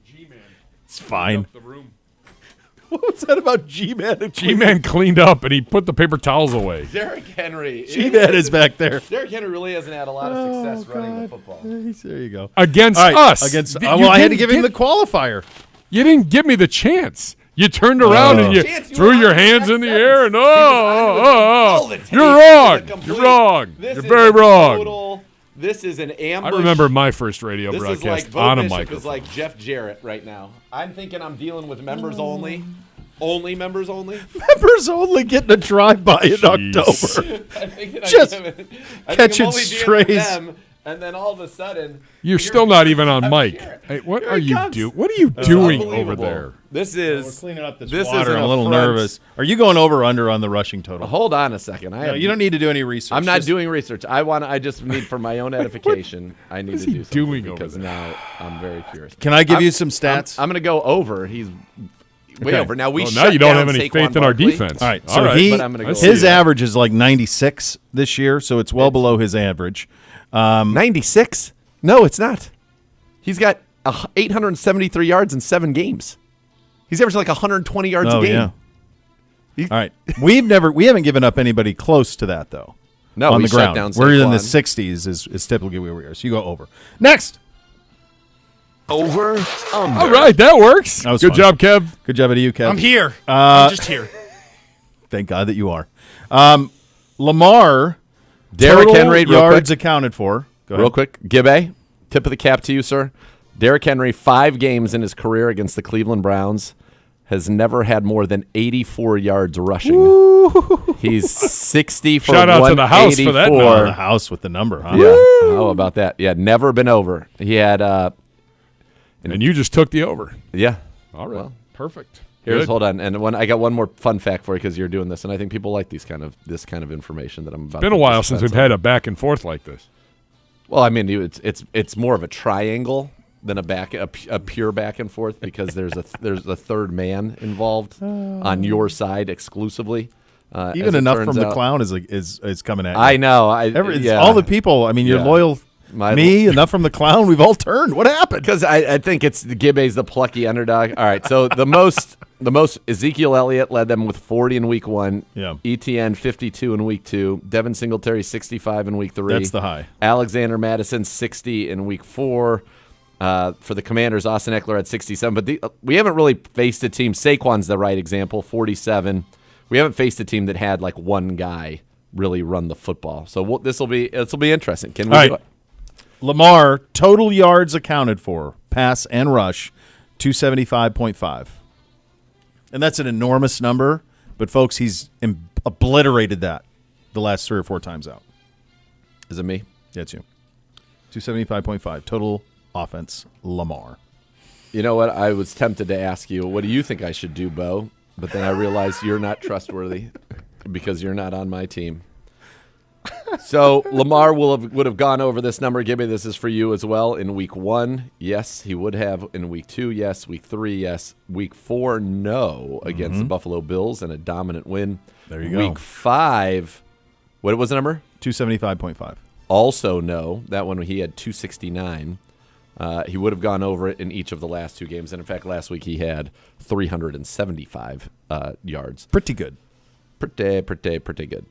G-Man. It's fine. The room. What was that about G-Man? G-Man cleaned up and he put the paper towels away. Derrick Henry. G-Man is back there. Derrick Henry really hasn't had a lot of success running the football. There you go. Against All right, us. Against. You Well, I had to didn't give him the qualifier. You didn't give me the chance. You turned around and you Chance, you threw were your on the hands next in the sentence. air and He was oh, on the tape. you're This is a wrong. complete- You're wrong. This You're is very a wrong. total- This is an I ambush. remember my first radio This is broadcast like Bo on a Bishop microphone. is like Jeff Jarrett right now. I'm thinking I'm dealing with members only. Only members only. Members only getting a drive-by in Jeez. October. I think that Just I think catching I'm only dealing with strays. them, And then all of a sudden, You're still not even on mic. Hey, what are you doing? What are you doing over there? This is We're cleaning up this this water. is I'm a little nervous. Are you going over or under on the rushing total? Hold on a second. No, you don't need to do any research. I'm not Just- doing research. I just need for my own edification. I need is to he do something doing over because there? now I'm very curious. Can I give you some stats? I'm going to go over. He's way Okay. over. Now we Well, shut now you don't down have any Saquon faith in our Barkley. defense. All right, All so right, he but I'm gonna go his over that. average is like 96 this year, so it's well below his average. 96? No, it's not. He's got 873 yards in 7 games. He's averaging like 120 yards a game. Yeah. All right, we haven't given up anybody close to that though. No, on we the ground, shut down we're in the Saquon. 60s is typically where we are. So you go over next. Over, under. All right, that works. That was Good fun. job, Kev. Good job to you, Kev. I'm here. I'm just here. Thank God that you are. Lamar, Derrick total Henry, real yards quick. accounted for. Go ahead. Real quick, Gibbe, tip of the cap to you, sir. Derrick Henry, 5 games in his career against the Cleveland Browns, has never had more than 84 yards rushing. He's 60 for Shout out to the house for that 184. number. The house with the number, huh? Yeah. How about that? Yeah, never been over. He had, And you just took the over. yeah. All right. Well, Perfect. Here's Good. hold on, and I got one more fun fact for you because you're doing this, and I think people like this kind of information that I'm about. Been to a while dispense since we've on. had a back and forth like this. Well, I mean, it's more of a triangle than a pure back and forth because there's a third man involved on your side exclusively. Even enough from the clown is coming at you. I know. All the people. I mean, you're Yeah. loyal. Me, enough from the clown. We've all turned. What happened? Because I think it's Gibbe's the plucky underdog. All right, so the most Ezekiel Elliott led them with 40 in week 1. Yeah. ETN 52 in week 2. Devin Singletary 65 in week 3. That's the high. Alexander Madison 60 in week 4. For the Commanders, Austin Eckler had 67. But we haven't really faced a team. Saquon's the right example, 47. We haven't faced a team that had like one guy really run the football. So this will be interesting. Can we All do right. it? Lamar, total yards accounted for, pass and rush, 275.5. And that's an enormous number, but folks, he's obliterated that the last 3 or 4 times out. Is it me? Yeah, it's you. 275.5 total offense, Lamar. You know what? I was tempted to ask you, what do you think I should do, Bo? But then I realized you're not trustworthy because you're not on my team. So Lamar would have gone over this number. Gibby, this is for you as well. In week 1, yes, he would have. In week 2, yes. Week 3, yes. Week 4, no, against the Buffalo Bills and a dominant win. There you go. Week 5, what was the number? 275.5. Also no. That one he had 269. He would have gone over it in each of the last 2 games. And, in fact, last week he had 375 yards. Pretty good. Pretty good.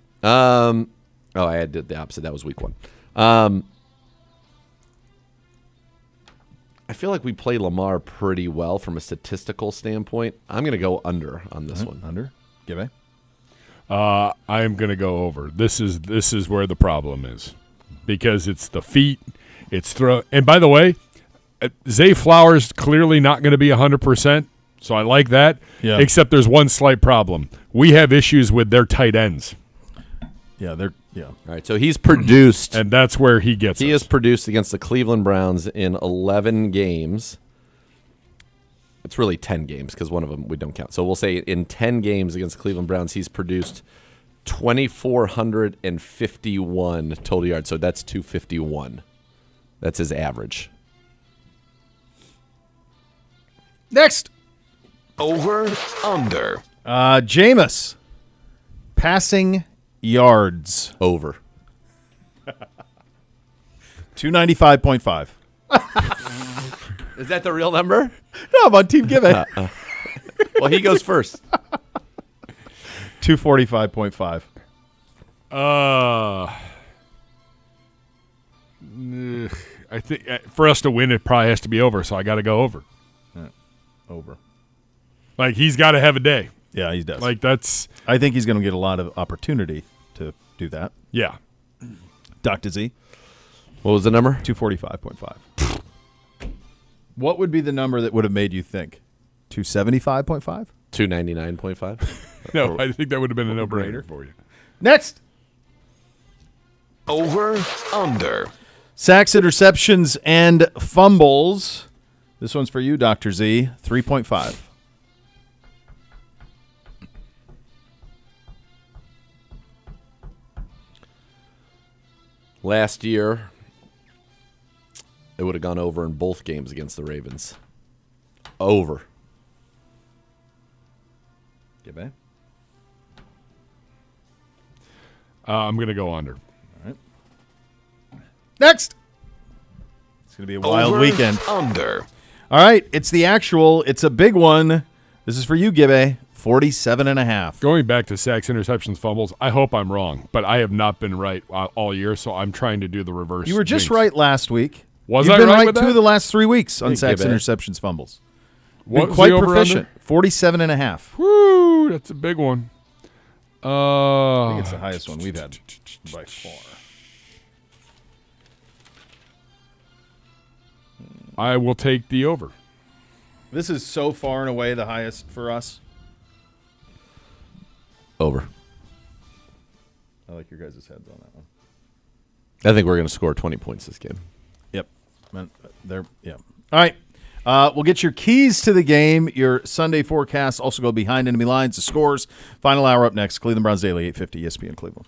I had the opposite. That was week 1. I feel like we play Lamar pretty well from a statistical standpoint. I'm going to go under on this one. Under? Give me. I am going to go over. This is where the problem is because it's the feet, it's throw. And by the way, Zay Flowers clearly not going to be 100%, so I like that. Yeah. Except there's one slight problem. We have issues with their tight ends. Yeah, All right, so he's produced. And that's where he gets He us. is produced against the Cleveland Browns in 11 games. It's really 10 games because one of them we don't count. So we'll say in 10 games against the Cleveland Browns, he's produced 2,451 total yards. So that's 251. That's his average. Next. Over, under. Jameis, passing yards. Over. 295.5. Is that the real number? No, I'm on Team Give It. Well, he goes first. 245.5. I think for us to win, it probably has to be over. So I got to go over. Over. Like he's got to have a day. Yeah, he does. Like that's. I think he's going to get a lot of opportunity to do that. Yeah. Dr. Z. What was the number? 245.5. What would be the number that would have made you think? 275.5? 299.5. No, I think that would have been a no-brainer for you. Next. Over, under. Sacks, interceptions, and fumbles. This one's for you, Dr. Z, 3.5. Last year, it would have gone over in both games against the Ravens. Over. Get back. I'm going to go under. All right. Next. It's going to be a wild weekend. Under. All right. It's the actual. It's a big one. This is for you, Gibbe. 47.5. Going back to sacks, interceptions, fumbles, I hope I'm wrong, but I have not been right all year, so I'm trying to do the reverse. You were just jinx. right last week. Was You've I been right right with 2 that? of the last 3 weeks on Hey, sacks, Gibbe. interceptions, fumbles. What Been was quite the over-under? proficient. 47.5. Woo, that's a big one. I think it's the highest one we've had by far. I will take the over. This is so far and away the highest for us. Over. I like your guys' heads on that one. I think we're going to score 20 points this game. Yep. Yeah. All right. We'll get your keys to the game, your Sunday forecast. Also go behind enemy lines, the scores. Final hour up next. Cleveland Browns Daily, 850 ESPN Cleveland.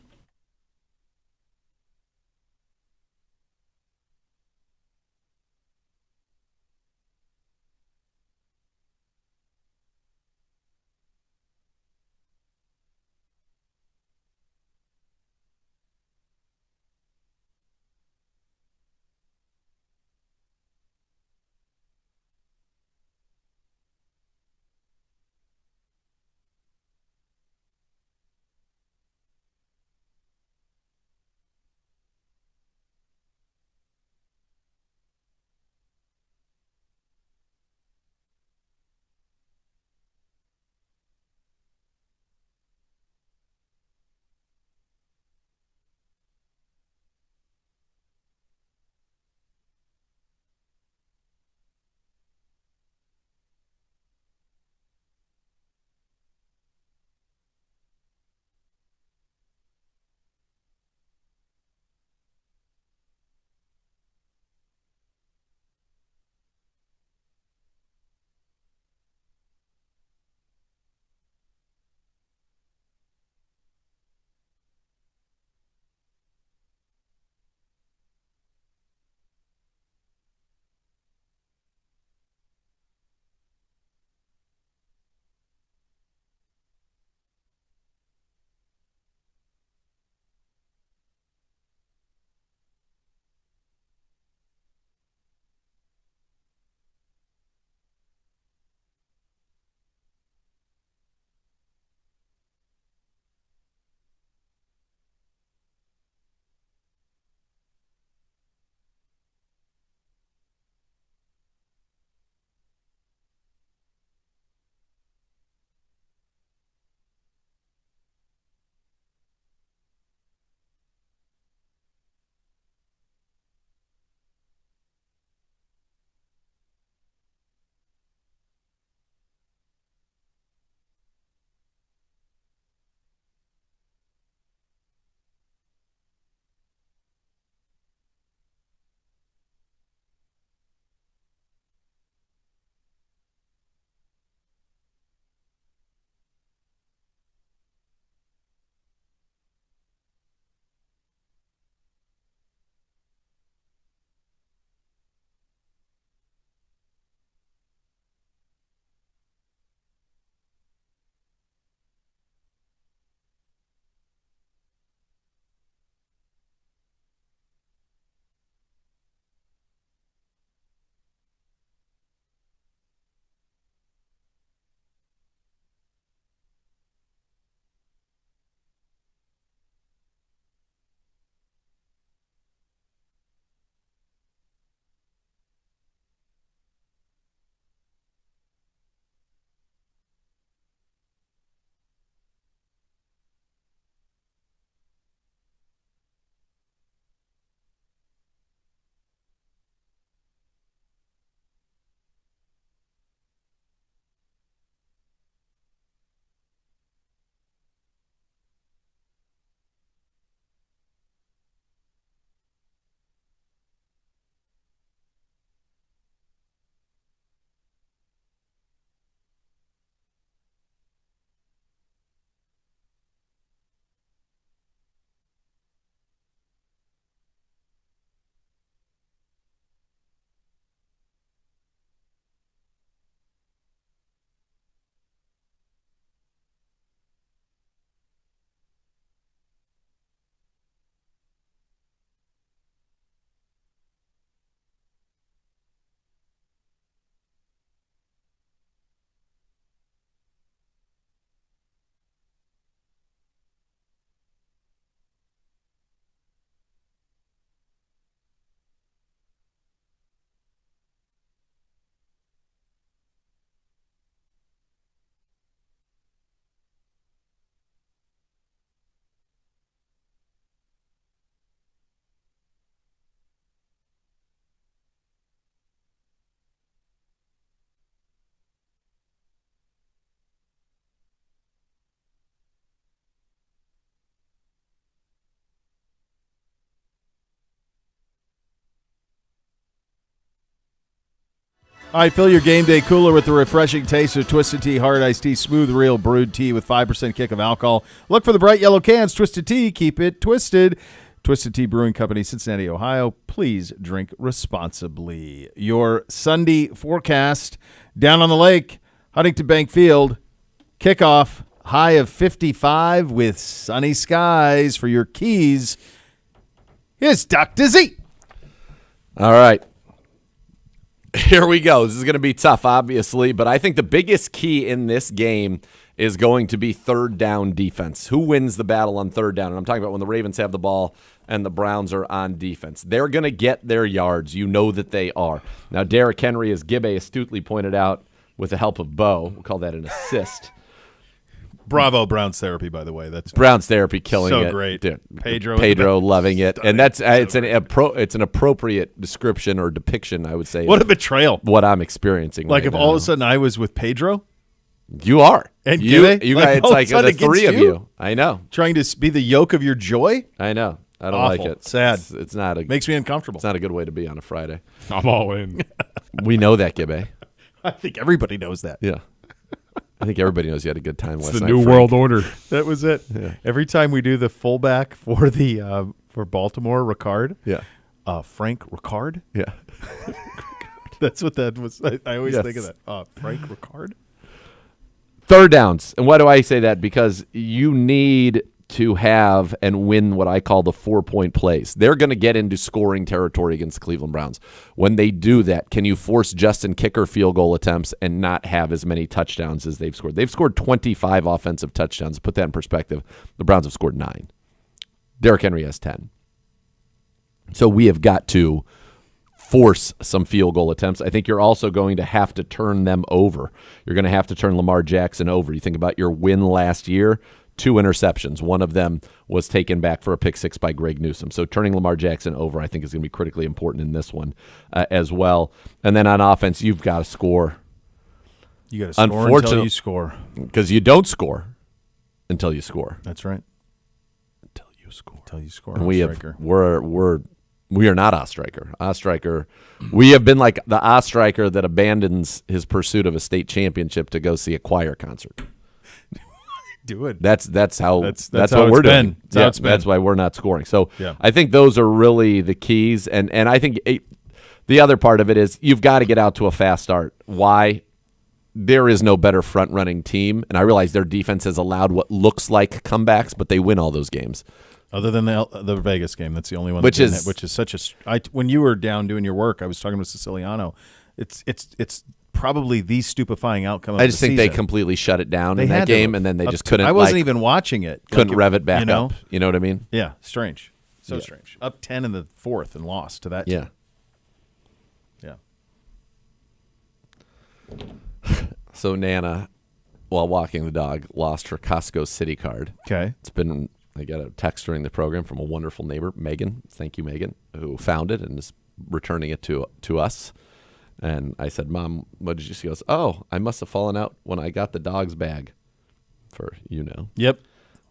All right, fill your game day cooler with the refreshing taste of Twisted Tea Hard Iced Tea, smooth, real brewed tea with 5% kick of alcohol. Look for the bright yellow cans. Twisted Tea, keep it twisted. Twisted Tea Brewing Company, Cincinnati, Ohio. Please drink responsibly. Your Sunday forecast down on the lake, Huntington Bank Field, kickoff, high of 55 with sunny skies for your Keys. Here's Dr. Z. All right. Here we go. This is going to be tough, obviously, but I think the biggest key in this game is going to be third down defense. Who wins the battle on third down? And I'm talking about when the Ravens have the ball and the Browns are on defense. They're going to get their yards. You know that they are. Now, Derrick Henry, as Gibbe astutely pointed out with the help of Bo, we'll call that an assist. Bravo, Browns therapy, by the way. That's Browns therapy killing it. So great. Dude, Pedro loving it. And that's it's an appropriate description or depiction, I would say. What a betrayal. What I'm experiencing like right if now. all of a sudden I was with Pedro? You are. And you Gibbe? guys, it's like the three of you. I know. Trying to be the yoke of your joy? I know. I don't Awful. like it. Sad. It's not a makes me uncomfortable. It's not a good way to be on a Friday. I'm all in. We know that, Gibbe. I think everybody knows that. Yeah. I think everybody knows you had a good time last It's the night. New Frank. World Order. That was it. Yeah. Every time we do the fullback for the for Baltimore, Ricard. Yeah. Frank Ricard. Yeah. That's what that was. I always Yes. think of that. Frank Ricard. Third downs. And why do I say that? Because you need to have and win what I call the 4-point plays. They're going to get into scoring territory against the Cleveland Browns. When they do that, can you force Justin kicker field goal attempts and not have as many touchdowns as they've scored? They've scored 25 offensive touchdowns. Put that in perspective. The Browns have scored 9. Derrick Henry has 10. So we have got to force some field goal attempts. I think you're also going to have to turn them over. You're going to have to turn Lamar Jackson over. You think about your win last year, 2 interceptions. One of them was taken back for a pick 6 by Greg Newsome. So turning Lamar Jackson over, I think, is going to be critically important in this one as well. And then on offense, you've got to score. You got to score until you score. Because you don't score until you score. That's right. Until you score. Until you score. And we are not Ostriker. Ostriker, we have been like the Ostriker that abandons his pursuit of a state championship to go see a choir concert. Do it. That's how that's what how we're it's doing. been. That's how it's been. That's why we're not scoring. So Yeah. I think those are really the keys. And I think the other part of it is you've got to get out to a fast start. Why? There is no better front-running team. And I realize their defense has allowed what looks like comebacks, but they win all those games. Other than the Vegas game, that's the only one. Which is such a. When you were down doing your work, I was talking with Siciliano. It's probably the stupefying outcome. Of I just think season. they completely shut it down in They that had to game, have. and then they Up just to- couldn't. I wasn't even watching it. Couldn't rev it back you know? up. You know what I mean? Yeah, strange. So Yeah. strange. Up 10 in the fourth and lost to that. Yeah. Team. Yeah. So Nana, while walking the dog, lost her Costco City card. Okay. I got a text during the program from a wonderful neighbor, Megan. Thank you, Megan, who found it and is returning it to us. And I said, Mom, what did you see? She goes, oh, I must have fallen out when I got the dog's bag for, Yep.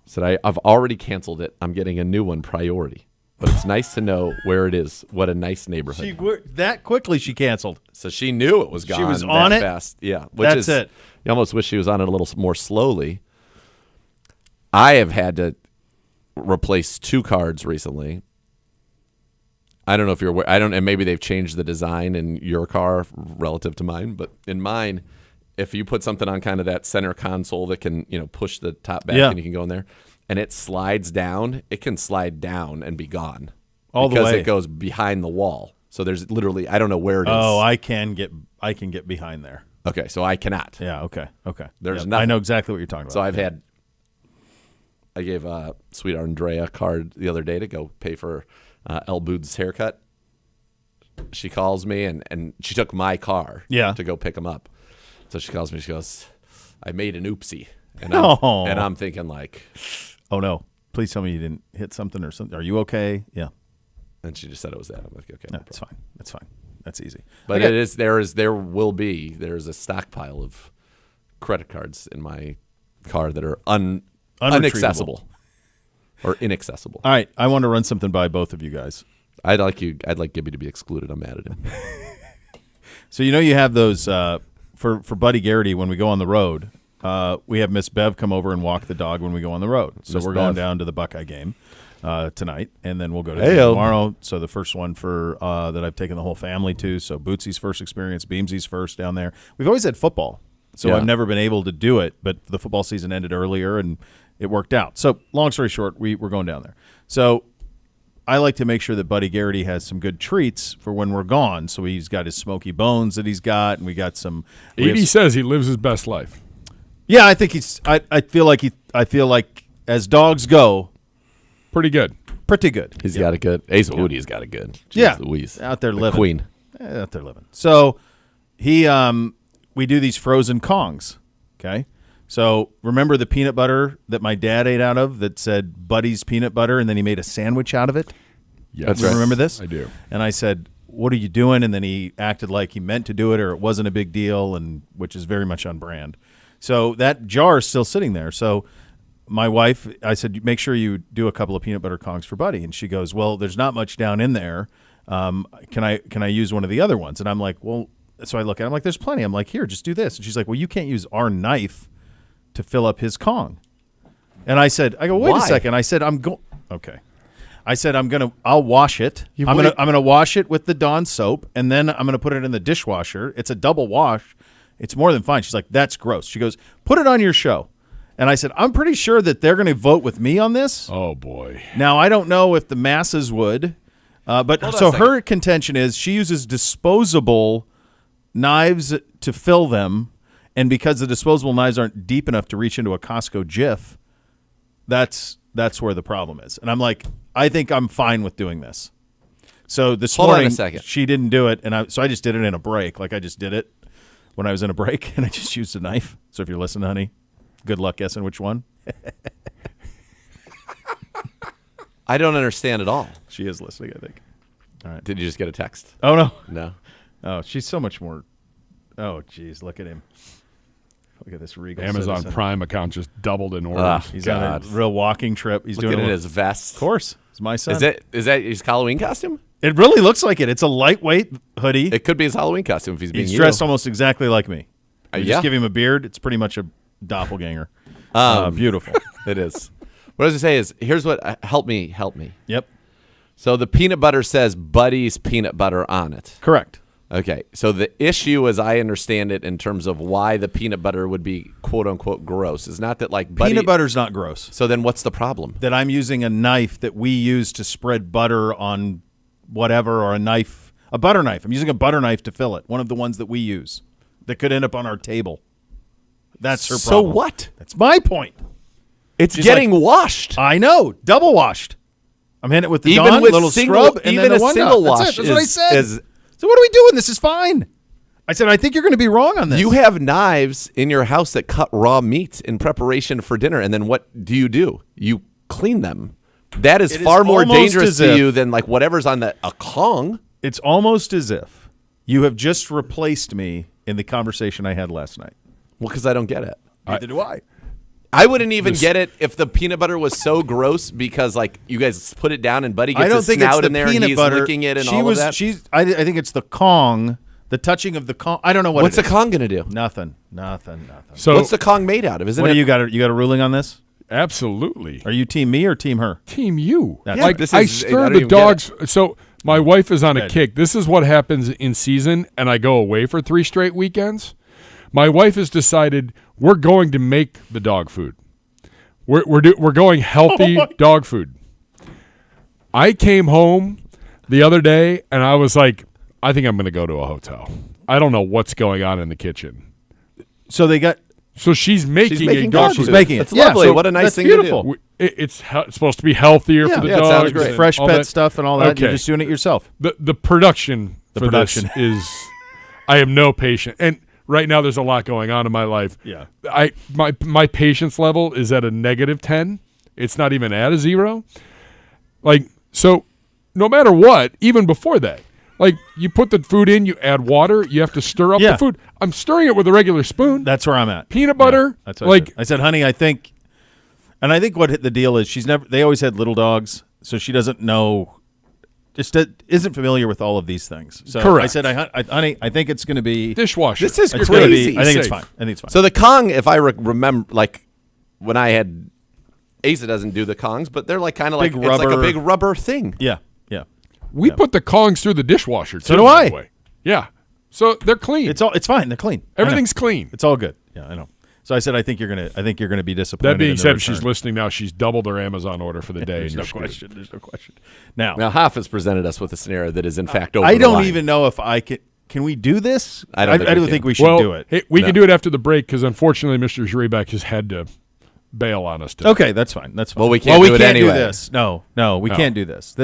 Said, I've already canceled it. I'm getting a new one priority. But it's nice to know where it is. What a nice neighborhood. That quickly she canceled. So she knew it was gone. She was on that it? fast. Yeah. That's it. You almost wish she was on it a little more slowly. I have had to replace 2 cards recently. I don't know if you're aware. And maybe they've changed the design in your car relative to mine, but in mine, if you put something on kind of that center console that can, push the top back and you can go in there, and it slides down, it can slide down and be gone. All the way. Because it goes behind the wall. So there's literally, I don't know where it is. Oh, I can get behind there. Okay, so I cannot. Yeah, okay. There's Yep. nothing. I know exactly what you're talking about. So I gave sweet Andrea a card the other day to go pay for El Bood's haircut. She calls me, and she took my car to go pick him up. So she calls me, she goes, I made an oopsie. And I'm thinking like, oh no, please tell me you didn't hit something or something. Are you okay? Yeah. And she just said it was that. I'm like, okay. No, it's fine. That's fine. That's easy. But there's a stockpile of credit cards in my car that are unaccessible or inaccessible. All right, I want to run something by both of you guys. I'd like Gibby to be excluded. I'm mad at him. So you have those for Buddy Garrity when we go on the road. We have Miss Bev come over and walk the dog when we go on the road. So we're going down to the Buckeye game tonight, and then we'll go to the game tomorrow. So the first one for that I've taken the whole family to. So Bootsy's first experience, Beamsy's first down there. We've always had football, so I've never been able to do it. But the football season ended earlier, and it worked out. So long story short, we're going down there. So I like to make sure that Buddy Garrity has some good treats for when we're gone. So he's got his smoky bones that he's got, and we got some. Edie says he lives his best life. Yeah, I think he's. I feel like as dogs go, pretty good. Pretty good. He's got it good. Ace Woody's got it good. Jeez Louise. Out there the living. Queen. Out there living. So he, we do these frozen Kongs. Okay. So remember the peanut butter that my dad ate out of that said Buddy's peanut butter, and then he made a sandwich out of it? Yes. That's right. Remember this? I do. And I said, what are you doing? And then he acted like he meant to do it or it wasn't a big deal, and which is very much on brand. So that jar is still sitting there. So my wife, I said, make sure you do a couple of peanut butter Kongs for Buddy. And she goes, well, there's not much down in there. Can I use one of the other ones? And I'm like, well, so I look at it, I'm like, there's plenty. I'm like, here, just do this. And she's like, well, you can't use our knife to fill up his Kong. And I go, wait a second. I said, okay. I said, I'll wash it. I'm gonna wash it with the Dawn soap, and then I'm gonna put it in the dishwasher. It's a double wash. It's more than fine. She's like, that's gross. She goes, put it on your show. And I said, I'm pretty sure that they're going to vote with me on this. Oh, boy. Now, I don't know if the masses would. But so her contention is she uses disposable knives to fill them. And because the disposable knives aren't deep enough to reach into a Costco Jif, that's where the problem is. And I'm like, I think I'm fine with doing this. So this morning, she didn't do it. And so I just did it in a break. Like I just did it when I was in a break, and I just used a knife. So if you're listening, honey, good luck guessing which one. I don't understand at all. She is listening, I think. All right. Did you just get a text? Oh, no. No. Oh, she's so much more. Oh, geez, look at him. Look at this regal Amazon citizen. Prime account just doubled in orders. He's on a real walking trip. He's Looking doing at his vest. Of course. It's my son. Is that his Halloween costume? It really looks like it. It's a lightweight hoodie. It could be his Halloween costume if he's being dressed almost exactly like me. You yeah. just give him a beard. It's pretty much a doppelganger. Beautiful. It is. What I was going to say is, here's what, help me. Yep. So the peanut butter says Buddy's peanut butter on it. Correct. Okay. So the issue, as I understand it, in terms of why the peanut butter would be quote unquote gross, is not that like Buddy. Peanut butter's not gross. So then what's the problem? That I'm using a knife that we use to spread butter on whatever, or a butter knife. I'm using a butter knife to fill it. One of the ones that we use that could end up on our table. That's her problem. So what? That's my point. It's getting washed. I know. Double washed. I'm hitting it with the even Dawn, with little scrub, and even then a the one single dot. wash. That's what I said. So what are we doing? This is fine. I said, I think you're going to be wrong on this. You have knives in your house that cut raw meat in preparation for dinner, and then what do? You clean them. That is far more dangerous to you than like whatever's on a Kong. It's almost as if you have just replaced me in the conversation I had last night. Well, because I don't get it. Neither do I. I wouldn't even get it if the peanut butter was so gross because like you guys put it down and Buddy gets his snout in there and he's licking it and all of that. I think it's the Kong, the touching of the Kong. I don't know what's the Kong going to do? Nothing. So what's the Kong made out of? What do you got? You got a ruling on this? Absolutely. Are you team me or team her? Team you. That's like I stir the dogs. So my wife is on a kick. This is what happens in season, and I go away for 3 straight weekends. My wife has decided we're going to make the dog food. We're going healthy dog food. I came home the other day, and I was like, I think I'm going to go to a hotel. I don't know what's going on in the kitchen. So they got. So she's making a dog food. She's making it. That's lovely. So what a nice thing beautiful. to do. It's supposed to be healthier for the dogs. It sounds great. Fresh pet stuff and all that. Okay. You're just doing it yourself. The production for this is, I have no patience. And right now there's a lot going on in my life. Yeah. My patience level is at a -10. It's not even at a 0. Like, so no matter what, even before that, like you put the food in, you add water, you have to stir up the food. I'm stirring it with a regular spoon. That's where I'm at. Peanut butter. Yeah, that's what I said, honey, I think what the deal is, they always had little dogs, so she doesn't know just isn't familiar with all of these things. So Correct. I said, honey, I think it's going to be dishwasher. This is it's gonna crazy. be, I think it's Safe. fine. I think it's fine. So the Kong, if I remember, like when I had Asa doesn't do the Kongs, but they're like kind of like Big it's like a rubber- big rubber thing. yeah. We put the Kongs through the dishwasher, too, So do by I. the way. Yeah. So they're clean. It's fine. They're clean. I know. Everything's clean. It's all good. Yeah, I know. So I said, I think you're gonna be disappointed. That being in the said, if she's return. listening now, she's doubled her Amazon order for the day. There's and no you're screwed. question. There's no question. Now, Haaf has presented us with a scenario that is in fact over I the don't line. even know if I can. Can we do this? I don't think think we we should Well, do it. hey, we No. can do it after the break because unfortunately, Mr. Zrebeck has had to bail on us today. Okay, that's fine. That's fine. Well, we can't do it anyway. this. No, we can't do this.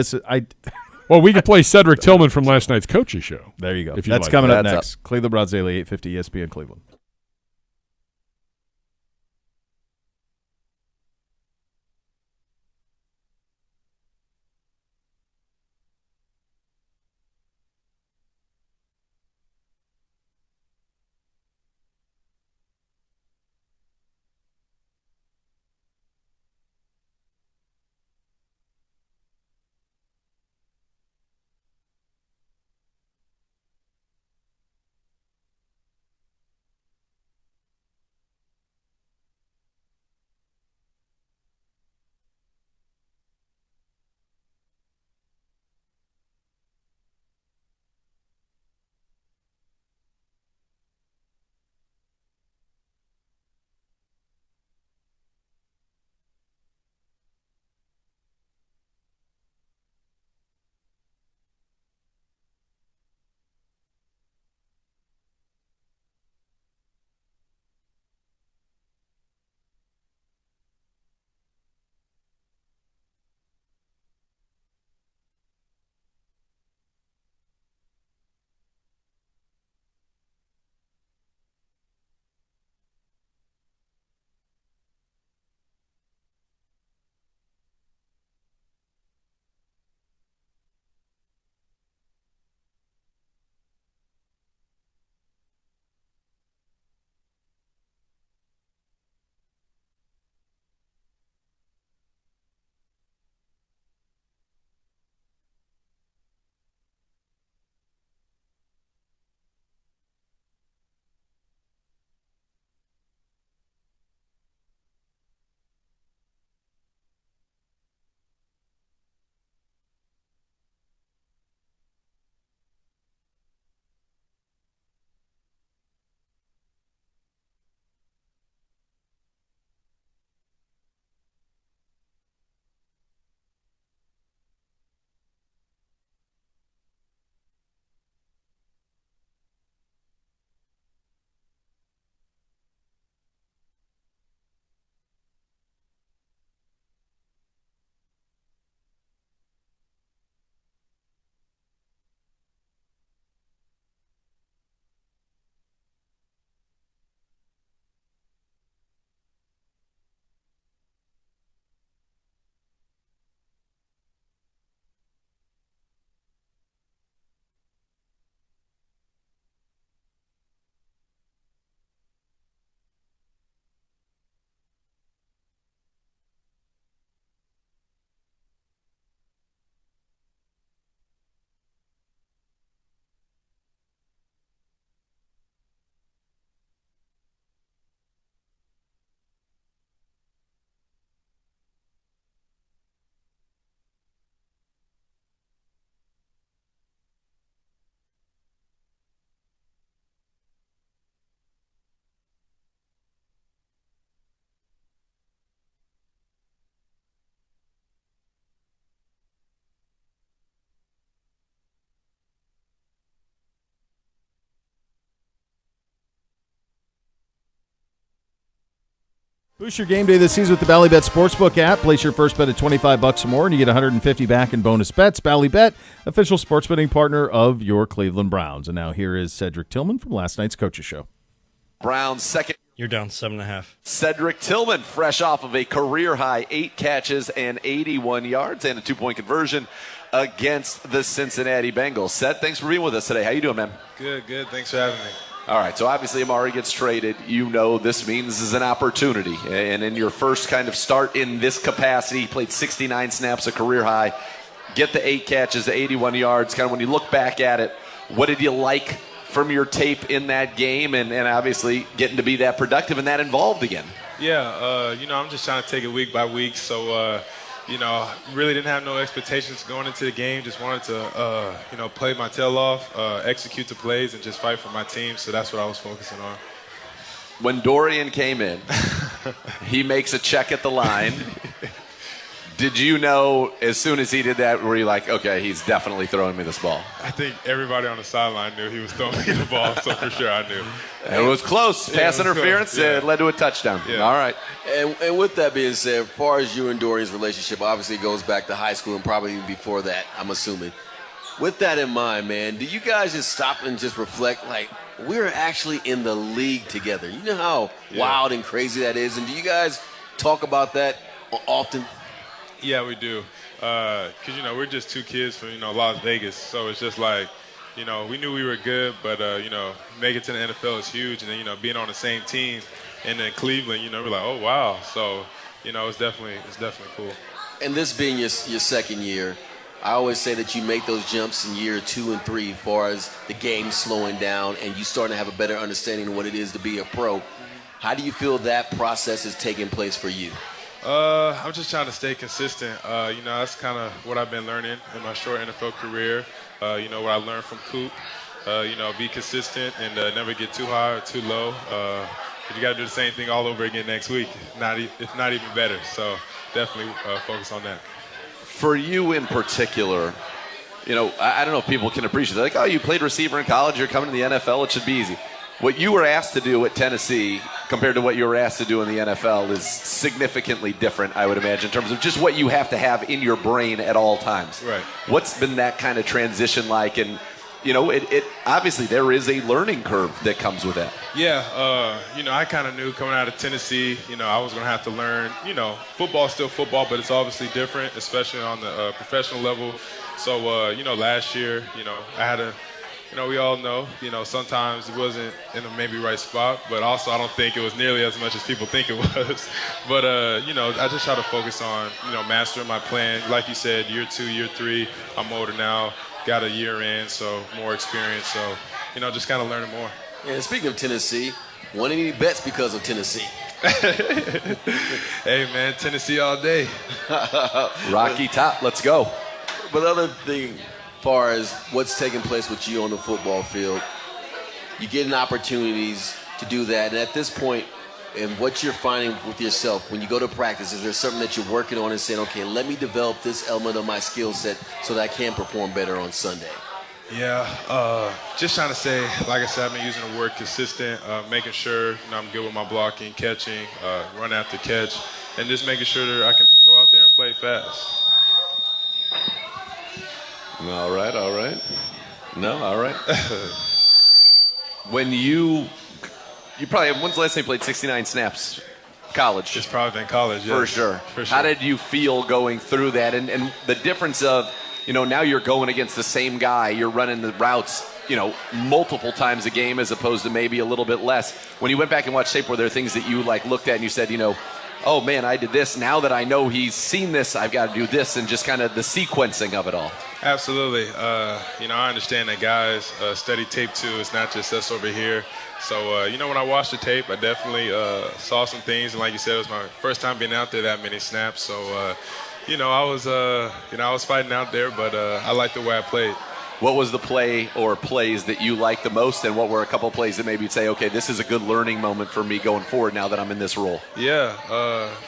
Well, we can play Cedric Tillman from last night's coaching show. There you go. If you That's like coming that. up That's next. Cleveland Browns Daily, 850 ESPN Cleveland. Boost your game day this season with the Bally Bet Sportsbook app. Place your first bet at $25 or more, and you get $150 back in bonus bets. Bally Bet, official sports betting partner of your Cleveland Browns. And now here is Cedric Tillman from last night's Coaches Show. Browns second. You're down 7.5. Cedric Tillman, fresh off of a career-high 8 catches and 81 yards and a 2-point conversion against the Cincinnati Bengals. Ced, thanks for being with us today. How you doing, man? Good. Thanks for having me. All right, so obviously Amari gets traded. You know this means this is an opportunity. And in your first kind of start in this capacity, he played 69 snaps, a career high. get the 8 catches, the 81 yards. Kind of when you look back at it, what did you like from your tape in that game, and obviously getting to be that productive and that involved again? Yeah, I'm just trying to take it week by week. So, really didn't have no expectations going into the game. Just wanted to, play my tail off, execute the plays, and just fight for my team. So that's what I was focusing on. When Dorian came in, he makes a check at the line. Did you know as soon as he did that, were you like, okay, he's definitely throwing me this ball? I think everybody on the sideline knew he was throwing me the ball, so for sure I knew. It was close. Pass interference led to a touchdown. Yeah. All right. And with that being said, as far as you and Dorian's relationship, obviously it goes back to high school and probably even before that, I'm assuming. With that in mind, man, do you guys just stop and just reflect, like, we're actually in the league together? You know how wild and crazy that is? And do you guys talk about that often? Yeah, we do. Because, we're just 2 kids from, Las Vegas. So it's just like, we knew we were good, but, make it to the NFL is huge. And then, being on the same team and then Cleveland, we're like, oh, wow. So, it's definitely cool. And this being your second year, I always say that you make those jumps in year 2 and 3 as far as the game slowing down and you starting to have a better understanding of what it is to be a pro. How do you feel that process is taking place for you? I'm just trying to stay consistent. That's kind of what I've been learning in my short NFL career. What I learned from Coop. Be consistent and never get too high or too low. But you got to do the same thing all over again next week. If not even better. So definitely focus on that. For you in particular, I don't know if people can appreciate it. Like, oh, you played receiver in college, you're coming to the NFL, it should be easy. What you were asked to do at Tennessee compared to what you were asked to do in the NFL is significantly different, I would imagine, in terms of just what you have to have in your brain at all times. Right. What's been that kind of transition like? And, it obviously there is a learning curve that comes with that. Yeah, I kind of knew coming out of Tennessee, I was going to have to learn, football's still football, but it's obviously different, especially on the professional level. So, last year, I had to, we all know, sometimes it wasn't in the maybe right spot, but also I don't think it was nearly as much as people think it was. But, I just try to focus on, mastering my plan. Like you said, year 2, year 3, I'm older now, got a year in, so more experience. So, just kind of learning more. And speaking of Tennessee, won any bets because of Tennessee? Hey, man, Tennessee all day. Rocky Top, let's go. But the other thing, as far as what's taking place with you on the football field, you're getting opportunities to do that. And at this point, and what you're finding with yourself, when you go to practice, is there something that you're working on and saying, okay, let me develop this element of my skill set so that I can perform better on Sunday? Yeah, just trying to say, like I said, I've been using the word consistent, making sure I'm good with my blocking, catching, run after catch, and just making sure that I can go out there and play fast. All right. No, all right. When you probably, when's the last time you played 69 snaps? College. It's probably been college, yes. For sure. How did you feel going through that? And the difference of, now you're going against the same guy. You're running the routes, multiple times a game as opposed to maybe a little bit less. When you went back and watched tape, were there things that you looked at and you said, oh, man, I did this. Now that I know he's seen this, I've got to do this, and just kind of the sequencing of it all? Absolutely. I understand that guys study tape too. It's not just us over here. So, when I watched the tape, I definitely saw some things. And like you said, it was my first time being out there that many snaps. So, I was fighting out there, but I liked the way I played. What was the play or plays that you liked the most, and what were a couple of plays that maybe you'd say, okay, this is a good learning moment for me going forward now that I'm in this role? Yeah,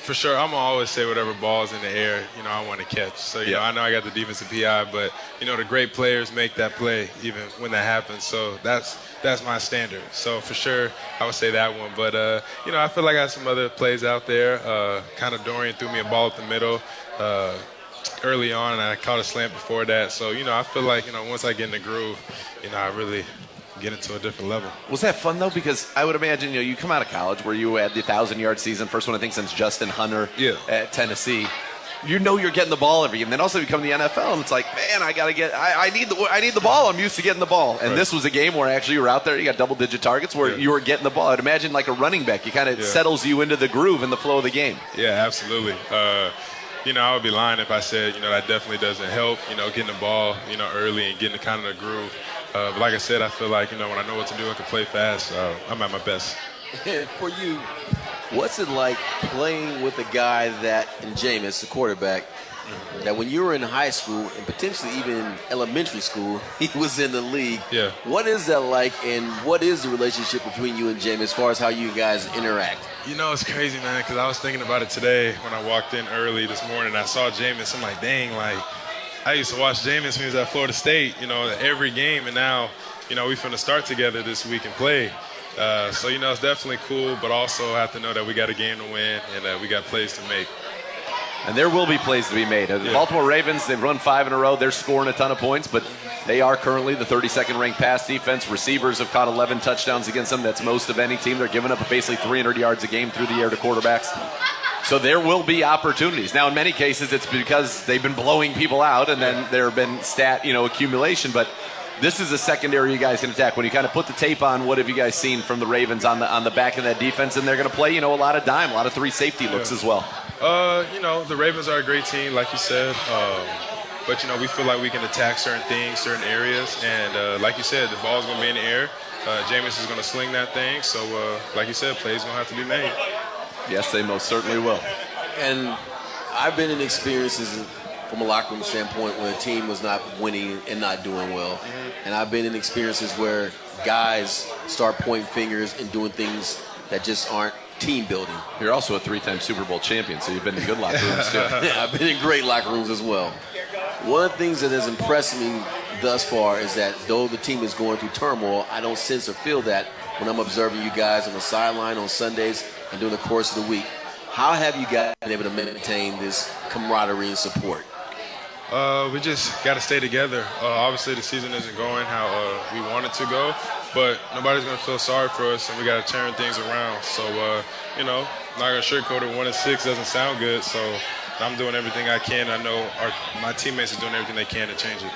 for sure. I'm going to always say whatever ball's in the air, I want to catch. So, I know I got the defensive PI, but, the great players make that play even when that happens. So that's my standard. So, for sure, I would say that one. But, I feel like I got some other plays out there. Kind of Dorian threw me a ball at the middle. Early on, and I caught a slant before that. So, I feel like, once I get in the groove, I really get into a different level. Was that fun, though? Because I would imagine, you come out of college where you had the 1,000-yard season, first one, I think, since Justin Hunter at Tennessee. You're getting the ball every game. Then also you come to the NFL, and it's like, man, I need the ball. I'm used to getting the ball. And This was a game where actually you were out there, you got double-digit targets where you were getting the ball. I'd imagine like a running back. It kind of settles you into the groove and the flow of the game. Yeah, absolutely. I would be lying if I said, that definitely doesn't help, getting the ball, early and getting kind of the groove. But like I said, I feel like, when I know what to do and can play fast, I'm at my best. For you, what's it like playing with a guy and Jameis, the quarterback, that when you were in high school and potentially even elementary school, he was in the league. Yeah. What is that like, and what is the relationship between you and Jameis as far as how you guys interact? It's crazy, man, because I was thinking about it today when I walked in early this morning. I saw Jameis. I'm like, dang, I used to watch Jameis when he was at Florida State, every game, and now, we finna start together this week and play. So, it's definitely cool, but also have to know that we got a game to win and that we got plays to make. And there will be plays to be made. The Baltimore Ravens, they've run 5 in a row. They're scoring a ton of points, but they are currently the 32nd ranked pass defense. Receivers have caught 11 touchdowns against them. That's most of any team. They're giving up basically 300 yards a game through the air to quarterbacks. So there will be opportunities. Now, in many cases, it's because they've been blowing people out, and then there have been accumulation. But this is a secondary you guys can attack. When you kind of put the tape on, what have you guys seen from the Ravens on the back of that defense? And they're going to play, a lot of dime, a lot of 3 safety looks as well. The Ravens are a great team, like you said. But, we feel like we can attack certain things, certain areas. And like you said, the ball's going to be in the air. Jameis is going to sling that thing. So, like you said, plays going to have to be made. Yes, they most certainly will. And I've been in experiences from a locker room standpoint when a team was not winning and not doing well. And I've been in experiences where guys start pointing fingers and doing things that just aren't team building. You're also a 3-time Super Bowl champion, so you've been in good locker rooms too. Yeah, I've been in great locker rooms as well. One of the things that has impressed me thus far is that though the team is going through turmoil, I don't sense or feel that when I'm observing you guys on the sideline on Sundays and during the course of the week. How have you guys been able to maintain this camaraderie and support? We just got to stay together. Obviously, the season isn't going how we want it to go, but nobody's going to feel sorry for us, and we got to turn things around. So, not going to sugarcoat it. 1-6 doesn't sound good, so I'm doing everything I can. I know my teammates are doing everything they can to change it.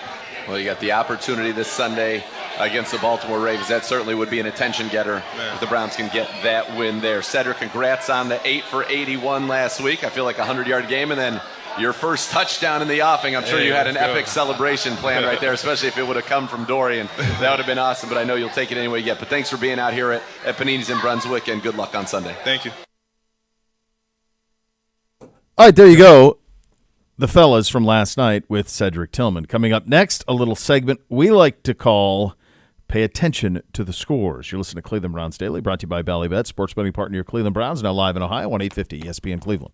Well, you got the opportunity this Sunday against the Baltimore Ravens. That certainly would be an attention getter if the Browns can get that win there. Cedric, congrats on the 8 for 81 last week. I feel like a 100-yard game, and then your first touchdown in the offing. I'm sure you had an epic celebration plan right there, especially if it would have come from Dorian. That would have been awesome, but I know you'll take it any way you get. But thanks for being out here at Panini's in Brunswick, and good luck on Sunday. Thank you. All right, there you go. The fellas from last night with Cedric Tillman. Coming up next, a little segment we like to call Pay Attention to the Scores. You're listening to Cleveland Browns Daily, brought to you by Ballybet, sports betting partner of your Cleveland Browns, now live in Ohio on 850 ESPN Cleveland.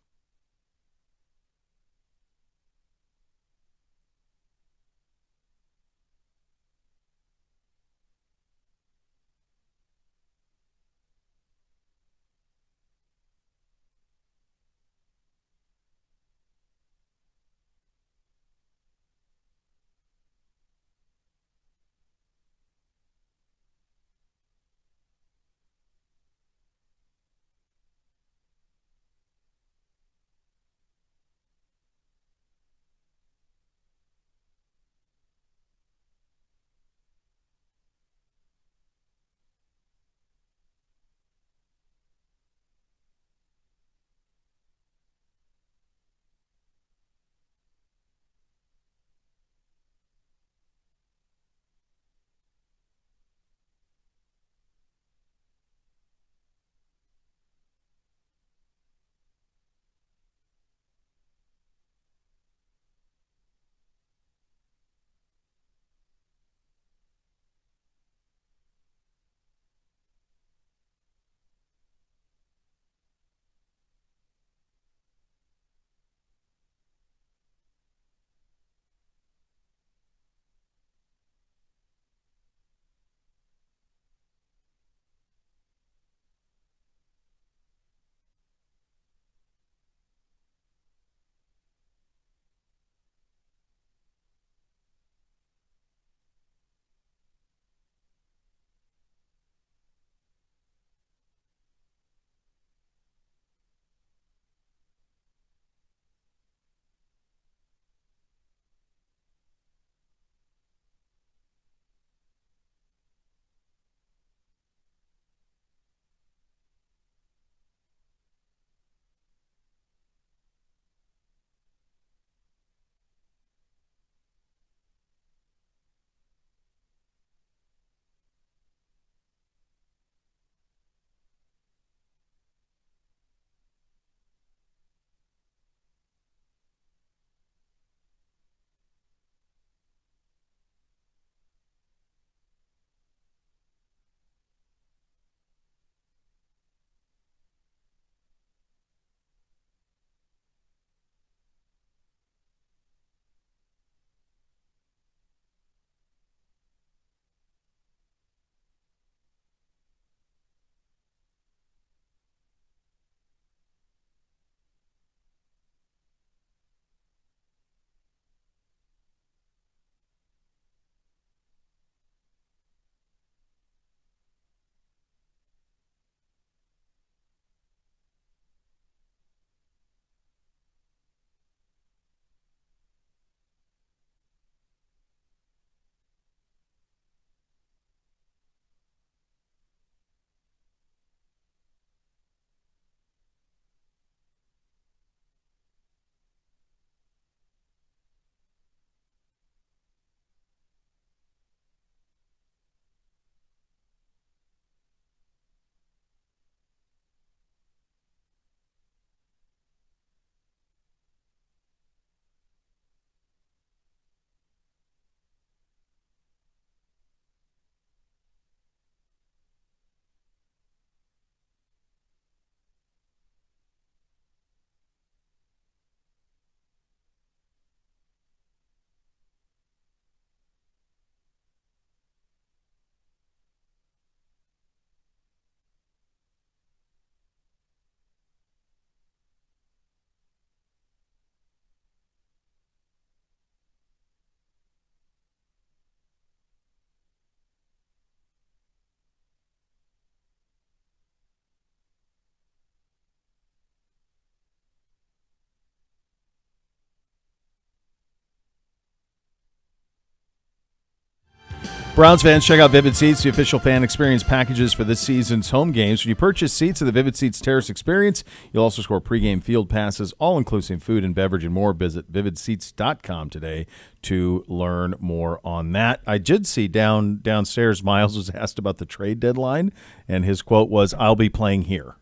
Browns fans, check out Vivid Seats, the official fan experience packages for this season's home games. When you purchase seats of the Vivid Seats Terrace Experience, you'll also score pregame field passes, all-inclusive food and beverage and more. Visit vividseats.com today to learn more on that. I did see downstairs, Miles was asked about the trade deadline, and his quote was, "I'll be playing here,"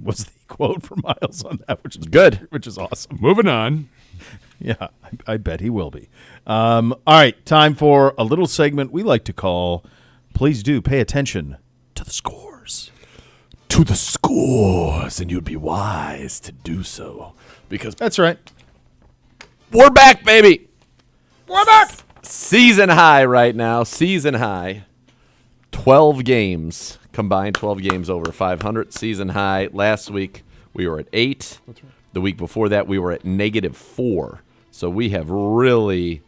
was the quote from Miles on that, which is good, which is awesome. Moving on. Yeah, I bet he will be. All right, time for a little segment we like to call Please Do Pay Attention to the Scores. To the scores, and you'd be wise to do so. Because that's right. We're back, baby. We're back. Season high right now. Season high. 12 games. Combined 12 games over 500. Season high. Last week, we were at 8. That's right. The week before that, we were at -4. So we have really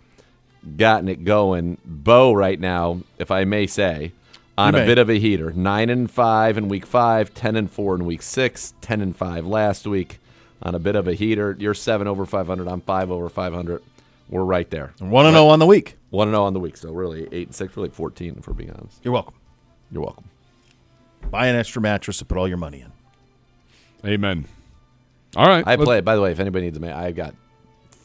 gotten it going. Bo right now, if I may say, on a bit of a heater. 9-5 in week 5, 10-4 in week 6, 10-5 last week. On a bit of a heater. You're 7 over 500. I'm 5 over 500. We're right there. 1-0 on the week. 1-0 on the week. So really 8-6, really 14 if we're being honest. You're welcome. You're welcome. Buy an extra mattress to put all your money in. Amen. All right. I play. By the way, if anybody needs a mattress, I've got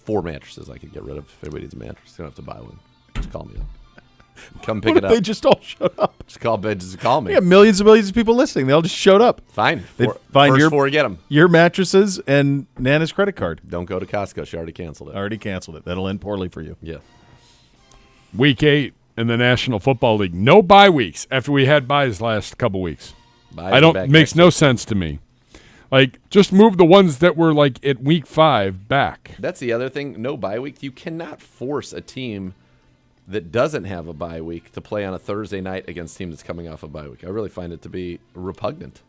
4 mattresses I could get rid of. If anybody needs a mattress, you don't have to buy one. Just call me up. Come pick What it if up. they just all showed up? Just call me. We have millions and millions of people listening. They all just showed up. Fine. They Find find 4, get them. your mattresses and Nana's credit card. Don't go to Costco. She already canceled it. That'll end poorly for you. Yeah. Week 8 in the National Football League. No bye weeks after we had byes last couple weeks. Makes no sense to me. Like, just move the ones that were, like, at week 5 back. That's the other thing. No bye week. You cannot force a team that doesn't have a bye week to play on a Thursday night against a team that's coming off a bye week. I really find it to be repugnant.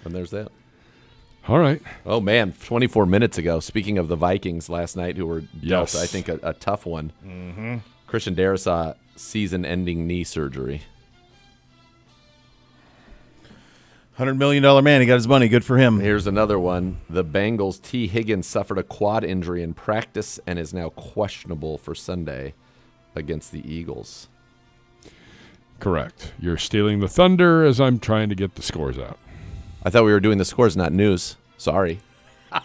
And there's that. All right. Oh, man, 24 minutes ago, speaking of the Vikings last night who were dealt, Yes. I think, a tough one. Mm-hmm. Christian Darrisaw, season-ending knee surgery. $100 million man. He got his money. Good for him. Here's another one. The Bengals' T. Higgins suffered a quad injury in practice and is now questionable for Sunday against the Eagles. Correct. You're stealing the thunder as I'm trying to get the scores out. I thought we were doing the scores, not news. Sorry. I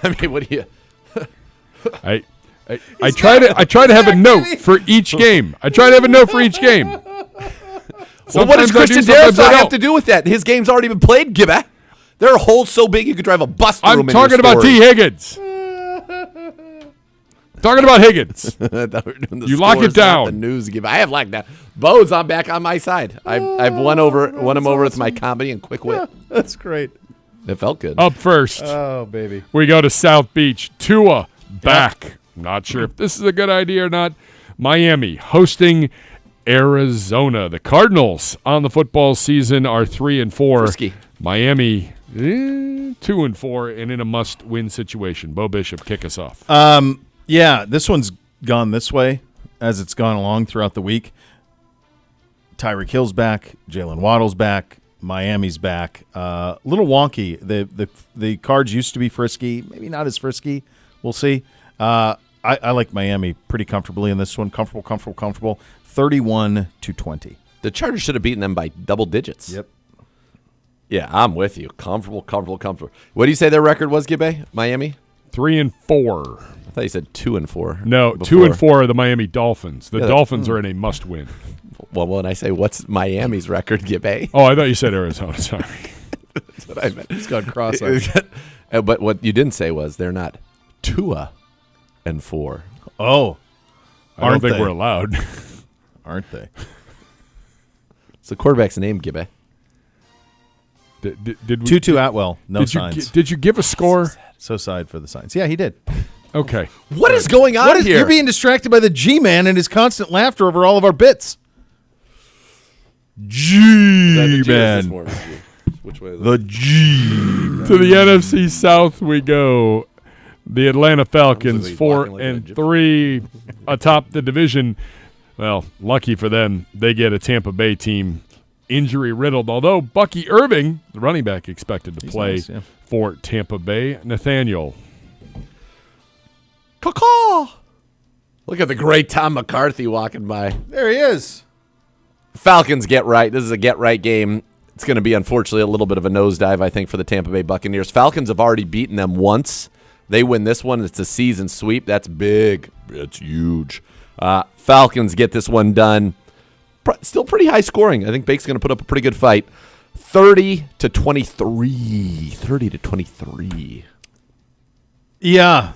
mean, what do you... I try to have a note for each game. Well, what does Sometimes I do, Christian sometimes I Darrisaw have don't. to do with that? His game's already been played, Gibba. There are holes so big you could drive a bus through them. I'm talking about T. Higgins. Talking about Higgins. I thought we were doing the You lock it scores, not down. The news, Gibba. I have locked down. Bo's on back on my side. I've won him over with my comedy and quick wit. That's great. It felt good. Up first. Oh, baby. We go to South Beach. Tua back. Not sure if this is a good idea or not. Miami hosting Arizona. The Cardinals on the football season are 3-4. Frisky. Miami 2-4 and in a must-win situation. Bo Bishop, kick us off. Yeah, this one's gone this way as it's gone along throughout the week. Tyreek Hill's back. Jalen Waddle's back. Miami's back. A little wonky. The Cards used to be frisky. Maybe not as frisky. We'll see. I like Miami pretty comfortably in this one. Comfortable. 31-20. The Chargers should have beaten them by double digits. Yep. Yeah, I'm with you. Comfortable. What do you say their record was, Gibbe? Miami? 3-4. I thought you said 2-4. No, before. 2-4 are the Miami Dolphins. The Yeah, Dolphins are in a must-win. Well, when I say what's Miami's record, Gibbe? Oh, I thought you said Arizona. Sorry. That's what I meant. He's gone cross-eyed. But what you didn't say was they're not 2-4. Oh. I don't think we're allowed. Aren't they? It's the quarterback's name, Gibbe. Did we, Tutu Atwell, no signs. Did you give a score? So side for the signs. Yeah, he did. Okay. What is going on here? You're being distracted by the G-Man and his constant laughter over all of our bits. G-Man. Which way? The G. To the NFC South we go. The Atlanta Falcons, 4-3 atop the division. Well, lucky for them, they get a Tampa Bay team injury-riddled, although Bucky Irving, the running back, expected to play for Tampa Bay. Nathaniel. Caw-caw. Look at the great Tom McCarthy walking by. There he is. Falcons get right. This is a get right game. It's going to be, unfortunately, a little bit of a nosedive, I think, for the Tampa Bay Buccaneers. Falcons have already beaten them once. They win this one. It's a season sweep. That's big. It's huge. Falcons get this one done. Still pretty high scoring. I think Bake's going to put up a pretty good fight. 30-23. 30-23. Yeah.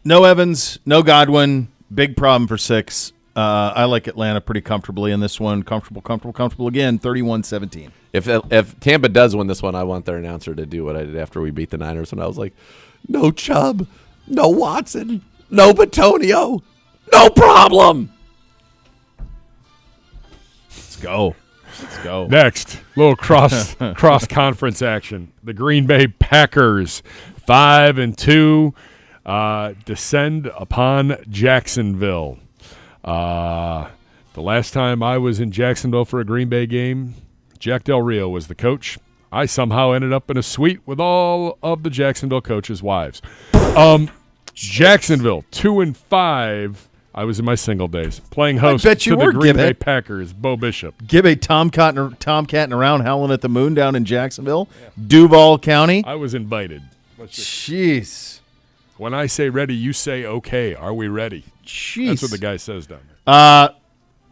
No Evans, no Godwin. Big problem for 6. I like Atlanta pretty comfortably in this one. Comfortable again. 31-17. If Tampa does win this one, I want their announcer to do what I did after we beat the Niners when I was like, no Chubb, no Watson, no Batonio, no problem. Let's go. Next, little cross conference action. The Green Bay Packers, 5-2, descend upon Jacksonville. The last time I was in Jacksonville for a Green Bay game, Jack Del Rio was the coach. I somehow ended up in a suite with all of the Jacksonville coaches' wives. Jacksonville, 2-5. I was in my single days playing host to the Green Bay Packers. Bo Bishop. Gibby tomcatting around howling at the moon down in Jacksonville, Duval County. I was invited. Jeez. When I say ready, you say okay. Are we ready? Jeez. That's what the guy says down there.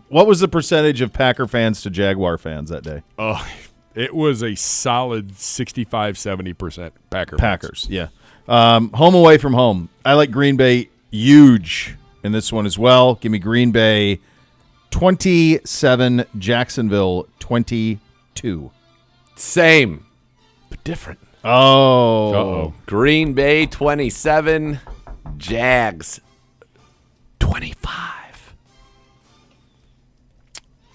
What was the percentage of Packer fans to Jaguar fans that day? Oh, it was a solid 65-70% Packers, yeah. Home away from home. I like Green Bay huge in this one as well. Give me Green Bay 27, Jacksonville 22. Same, but different. Oh. Uh-oh. Green Bay 27, Jags 25.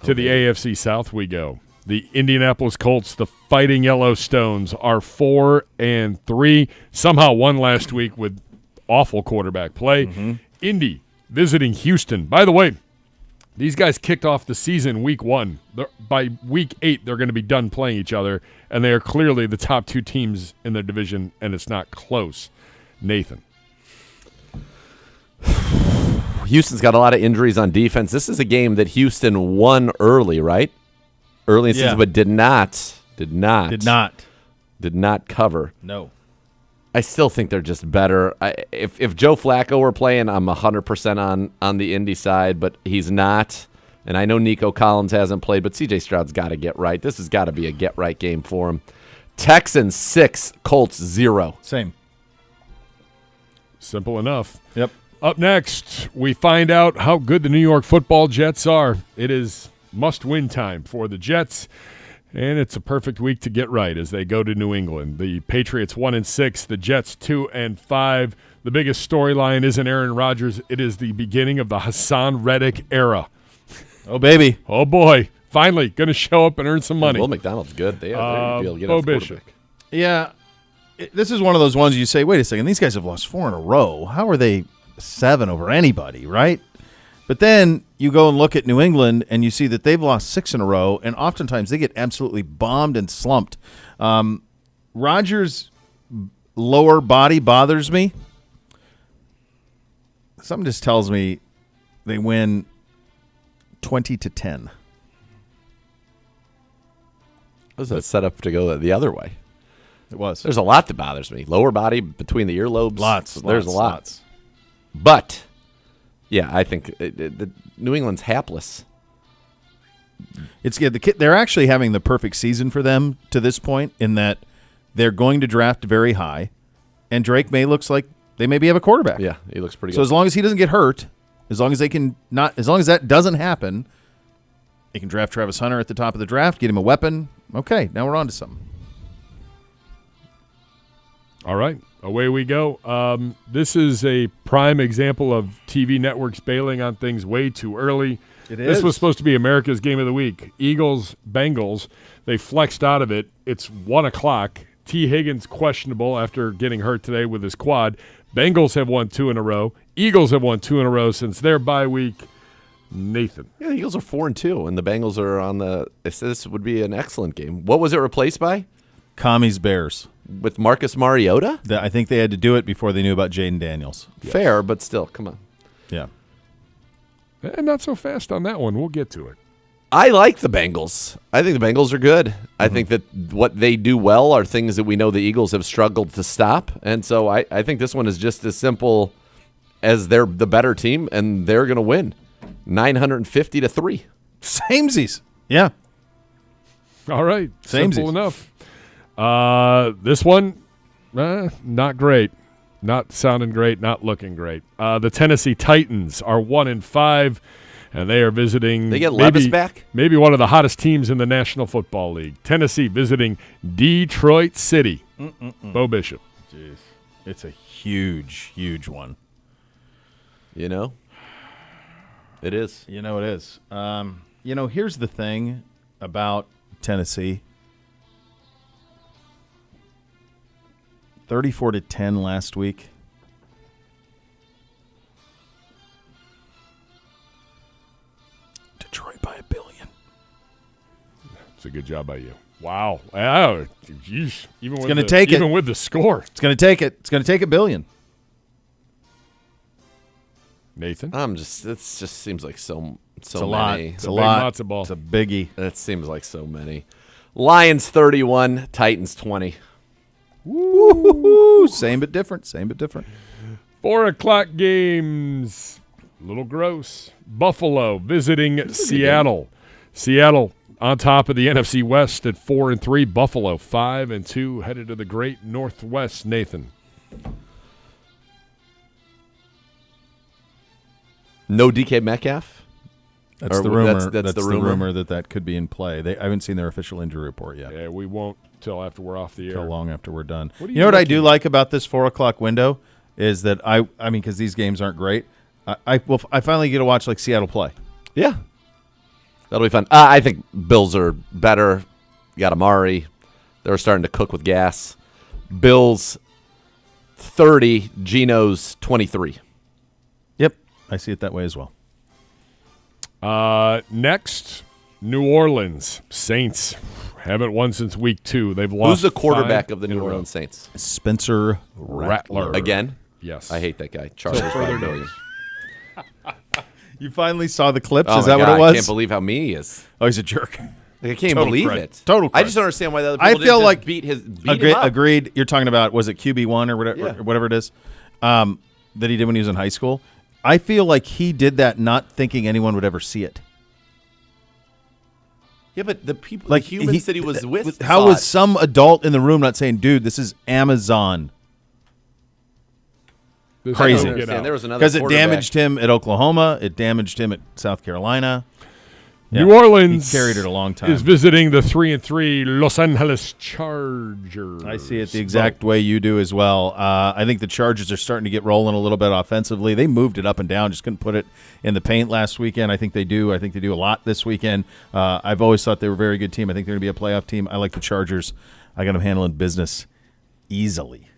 To the AFC South we go. The Indianapolis Colts, the Fighting Yellowstones, are 4-3. Somehow won last week with awful quarterback play. Mm-hmm. Indy visiting Houston. By the way, these guys kicked off the season week 1. By week 8, they're going to be done playing each other, and they are clearly the top 2 teams in their division, and it's not close. Nathan. Houston's got a lot of injuries on defense. This is a game that Houston won early, right? Early in the season, but did not cover. No. I still think they're just better. If Joe Flacco were playing, I'm 100% on the Indy side, but he's not. And I know Nico Collins hasn't played, but C.J. Stroud's got to get right. This has got to be a get-right game for him. Texans 6, Colts 0. Same. Simple enough. Yep. Up next, we find out how good the New York Football Jets are. It is must-win time for the Jets, and it's a perfect week to get right as they go to New England. The Patriots 1-6, the Jets 2-5. The biggest storyline isn't Aaron Rodgers. It is the beginning of the Hassan Reddick era. Oh, baby. Oh, boy. Finally, going to show up and earn some money. Will McDonald's good. They are be able to get Bo Bishop. Yeah. This is one of those ones you say, wait a second, these guys have lost 4 in a row. How are they 7 over anybody, right? But then you go and look at New England, and you see that they've lost 6 in a row, and oftentimes they get absolutely bombed and slumped. Rodgers' lower body bothers me. Something just tells me they win 20-10. Was that set up to go the other way? It was. There's a lot that bothers me. Lower body between the earlobes. There's a lot. Lots. But, yeah, I think the New England's hapless. They're actually having the perfect season for them to this point in that they're going to draft very high, and Drake May looks like they maybe have a quarterback. Yeah, he looks pretty good. So as long as he doesn't get hurt, as long as that doesn't happen, they can draft Travis Hunter at the top of the draft, get him a weapon. Okay, now we're on to something. All right, away we go. This is a prime example of TV networks bailing on things way too early. It is. This was supposed to be America's Game of the Week. Eagles, Bengals, they flexed out of it. It's 1 o'clock. T. Higgins questionable after getting hurt today with his quad. Bengals have won 2 in a row. Eagles have won 2 in a row since their bye week. Nathan. Yeah, the Eagles are 4-2, and the Bengals are on the – this would be an excellent game. What was it replaced by? Commies Bears. With Marcus Mariota? I think they had to do it before they knew about Jaden Daniels. Fair, but still, come on. Yeah. Not so fast on that one. We'll get to it. I like the Bengals. I think the Bengals are good. I think that what they do well are things that we know the Eagles have struggled to stop. And so I think this one is just as simple as they're the better team, and they're going to win 950-3. Samesies. Yeah. All right. Samesies. Simple enough. This one, not great. Not sounding great, not looking great. The Tennessee Titans are 1-5. And they are visiting. They get Levis back? Maybe one of the hottest teams in the National Football League. Tennessee visiting Detroit City. Bo Bishop. Jeez. It's a huge, huge one. You know? It is. You know it is. Here's the thing about Tennessee. 34-10 last week. Detroit by $1 billion. It's a good job by you. Wow. Oh, geez. Even it's going to take it. Even with the score. It's going to take it. It's going to take $1 billion. Nathan? It just seems like so it's a many. lot. It's a lot. It's a biggie. That seems like so many. Lions 31, Titans 20. Woo! Same but different. 4 o'clock games. A little gross. Buffalo visiting Seattle. Seattle on top of the NFC West at 4-3. Buffalo 5-2, headed to the great Northwest. Nathan. No DK Metcalf? That's the rumor. That's the rumor that could be in play. I haven't seen their official injury report yet. Yeah, we won't till after we're off the air. Till long after we're done. What you know what I do like about this 4 o'clock window is that I mean, because these games aren't great. I finally get to watch like Seattle play. Yeah, that'll be fun. I think Bills are better. You got Amari. They're starting to cook with gas. Bills 30, Geno's 23. Yep, I see it that way as well. Next, New Orleans Saints haven't won since week 2. They've lost. Who's the quarterback of the New Orleans Saints? Spencer Rattler. Again? Yes. I hate that guy. Chargers by $1 billion. You finally saw the clips? Oh is that God, what it was? I can't believe how mean he is. Oh, he's a jerk. I can't believe it. Total I just don't understand why the other I people feel didn't like just beat him up. Agreed. You're talking about, was it QB1 or whatever it is that he did when he was in high school? I feel like he did that not thinking anyone would ever see it. Yeah, but the people, Like the humans that he was with, how saw was it. some adult in the room not saying, dude, this is Amazon? Crazy. There was another Because it quarterback. damaged him at Oklahoma. It damaged him at South Carolina. Yeah. New Orleans He carried it a long time. is visiting the 3-3 Los Angeles Chargers. I see it the exact way you do as well. I think the Chargers are starting to get rolling a little bit offensively. They moved it up and down, just couldn't put it in the paint last weekend. I think they do. I think they do a lot this weekend. I've always thought they were a very good team. I think they're going to be a playoff team. I like the Chargers. I got them handling business easily.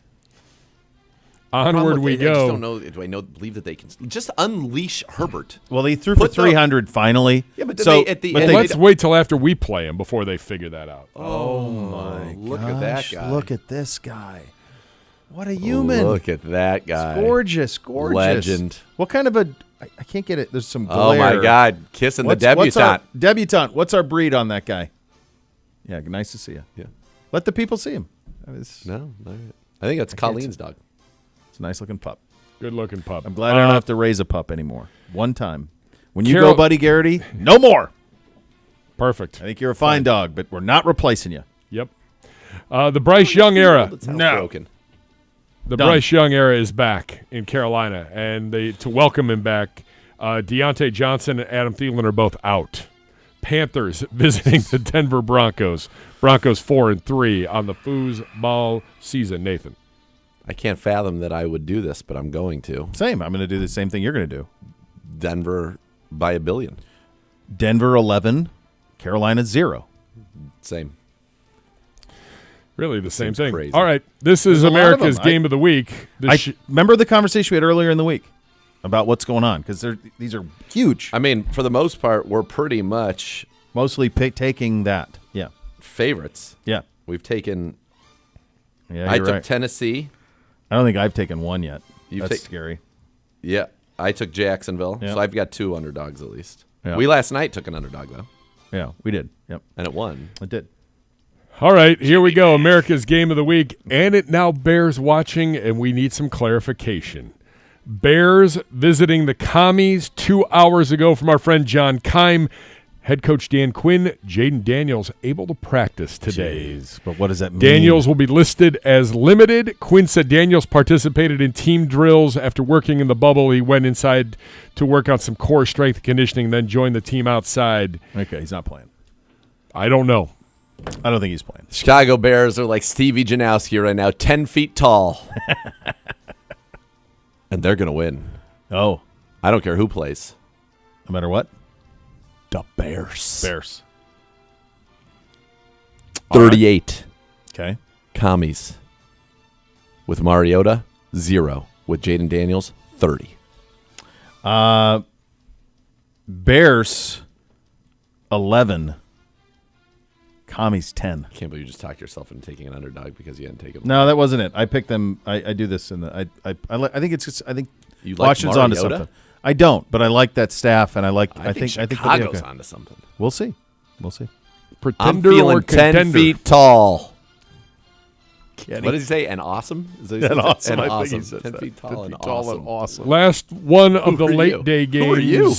Onward we I just go. don't know. Do I believe that they can just unleash Herbert? Well, they threw for 300 finally. Yeah, but so at the But end, let's wait till after we play them before they figure that out. Oh my look gosh, at that guy. Look at this guy. What a human. Look at that guy. It's gorgeous. Legend. What kind of a I can't get it. There's some glare. Oh my God, kissing the debutante. Debutante. What's our breed on that guy? Yeah, nice to see you. Yeah. Let the people see him. No, I think that's Colleen's dog. It's a nice looking pup. Good looking pup. I'm glad I don't have to raise a pup anymore. One time. When you go, Buddy Garrity, no more. Perfect. I think you're a fine dog, but we're not replacing you. Yep. The Bryce Young era. Broken. The Done. Bryce Young era is back in Carolina, and to welcome him back, Deontay Johnson and Adam Thielen are both out. Panthers visiting the Denver Broncos. Broncos 4-3 on the foosball season. Nathan. I can't fathom that I would do this, but I'm going to. Same. I'm going to do the same thing you're going to do. Denver by $1 billion. Denver 11, Carolina 0. Same. Really the same thing. Crazy. All right. This is There's a lot of America's them. game of the week. Remember the conversation we had earlier in the week about what's going on? Because these are huge. I mean, for the most part, we're pretty much mostly taking that. Yeah. Favorites. Yeah. We've taken. Yeah, I you're took right. Tennessee. I don't think I've taken one yet. You've That's scary. Yeah. I took Jacksonville, Yep. so I've got 2 underdogs at least. Yeah. We last night took an underdog, though. Yeah, we did. Yep. And it won. It did. All right, here we go. America's Game of the Week, and it now bears watching, and we need some clarification. Bears visiting the Commies 2 hours ago from our friend John Keim. Head coach Dan Quinn, Jaden Daniels able to practice today. Jeez, but what does that mean? Daniels will be listed as limited. Quinn said Daniels participated in team drills after working in the bubble. He went inside to work on some core strength conditioning, then joined the team outside. Okay, he's not playing. I don't know. I don't think he's playing. Chicago Bears are like Stevie Janowski right now, 10 feet tall. And they're going to win. Oh. I don't care who plays. No matter what? The Bears. Bears. 38. Okay. Commies. With Mariota, 0. With Jaden Daniels, 30. Bears, 11. Commies, 10. I can't believe you just talked yourself into taking an underdog because you hadn't taken them. No, that wasn't it. I picked them. I do this, and I think it's just, I think You like Washington's onto Mariota? something. I don't, but I like that staff, and I think Chicago's they'll be okay. onto something. We'll see. We'll see. I'm Pretender feeling or 10 contender? feet tall. Kidding. What did he say? And awesome? Is that what he And said? awesome. And I think awesome. he says 10 that. feet tall 10 and feet tall awesome. and awesome. Last one of the Who are late you? day games. Who are you?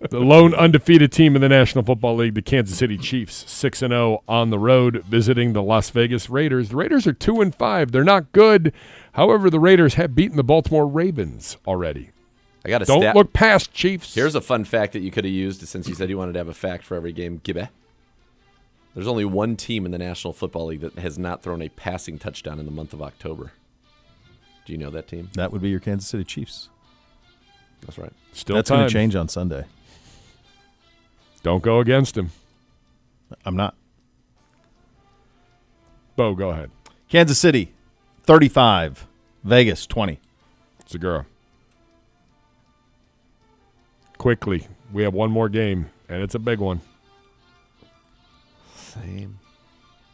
The lone undefeated team in the National Football League, the Kansas City Chiefs, 6-0 on the road, visiting the Las Vegas Raiders. The Raiders are 2-5. They're not good. However, the Raiders have beaten the Baltimore Ravens already. I got a Don't stat. look past Chiefs. Here's a fun fact that you could have used since you said you wanted to have a fact for every game. Gibbe. There's only one team in the National Football League that has not thrown a passing touchdown in the month of October. Do you know that team? That would be your Kansas City Chiefs. That's right. Still That's going time. to change on Sunday. Don't go against him. I'm not. Bo, go ahead. Kansas City, 35. Vegas, 20. Segura. Quickly. We have one more game, and it's a big one. Same.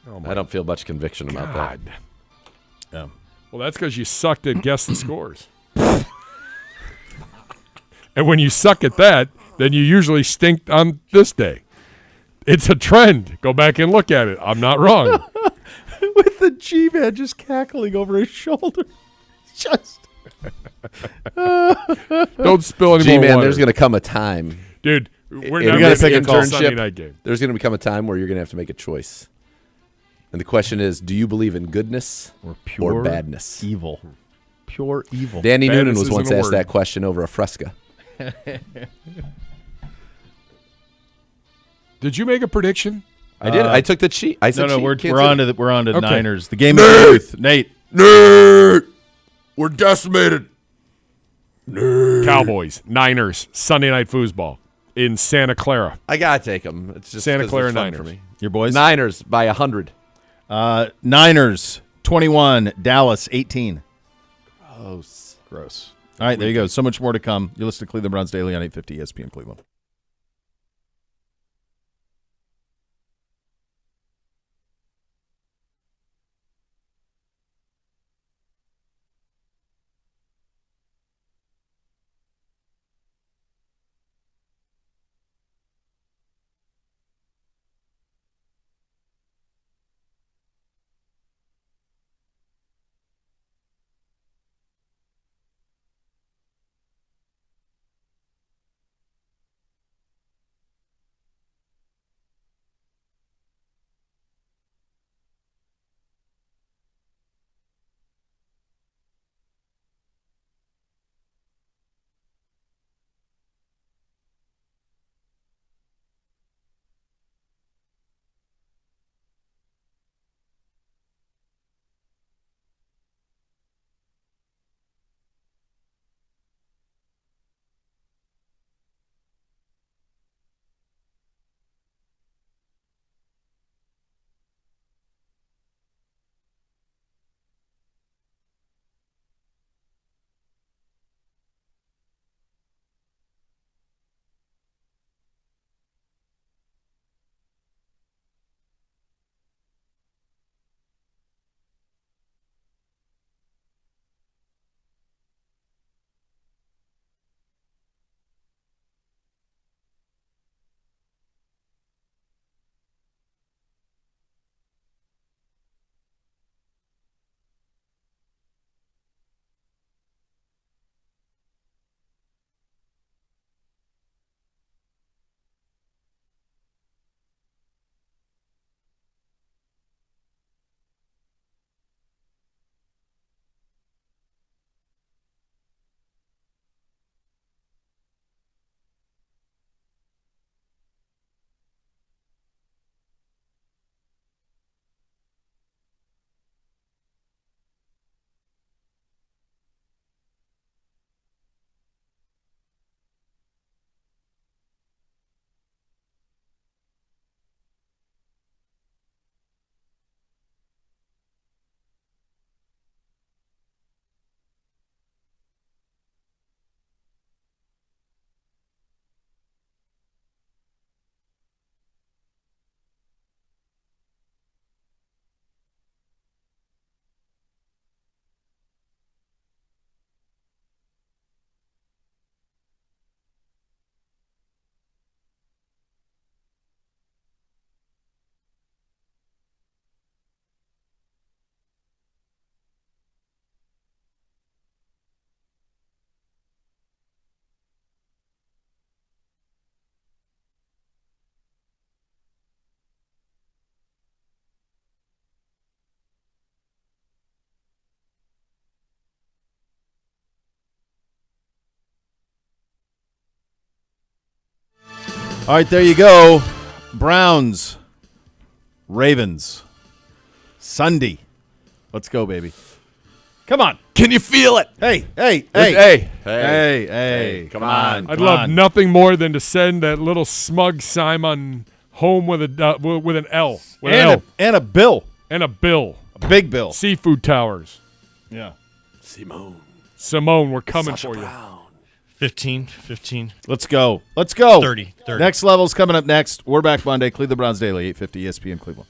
Oh I don't feel much conviction about that. Yeah. Well, that's because you sucked at guess the scores. And when you suck at that, then you usually stink on this day. It's a trend. Go back and look at it. I'm not wrong. With the G-Man just cackling over his shoulder. Just. Don't spill any more G-Man, water. there's going to come a time. Dude, we're in not this going to take a call Sunday internship, night game. there's going to become a time where you're going to have to make a choice. And the question is, do you believe in goodness or badness? Evil. Pure evil. Danny Badness Noonan was isn't once a asked word. that question over a Fresca. Did you make a prediction? I did. I took the cheat. I said No, cheat. we're Can't on say- to we're on to Okay. Niners. The game of the youth. Nate. Nerd. We're decimated. Cowboys, Niners, Sunday Night Foosball in Santa Clara. I gotta take them. It's just Santa 'cause Clara it's fun Niners. for me. Your boys? Niners by 100. Niners, 21. Dallas, 18. Gross. Gross. All right, there you go. So much more to come. You listen to Cleveland Browns Daily on 850 ESPN Cleveland. All right, there you go. Browns, Ravens, Sunday. Let's go, baby. Come on. Can you feel it? Hey. Come on. I'd love nothing more than to send that little smug Simon home with an L. With an L. And a bill. And a bill. A big bill. Seafood Towers. Yeah. Simone, we're coming for you. 15. Let's go. 30. Next level's coming up next. We're back Monday. Cleveland Browns Daily, 850 ESPN Cleveland.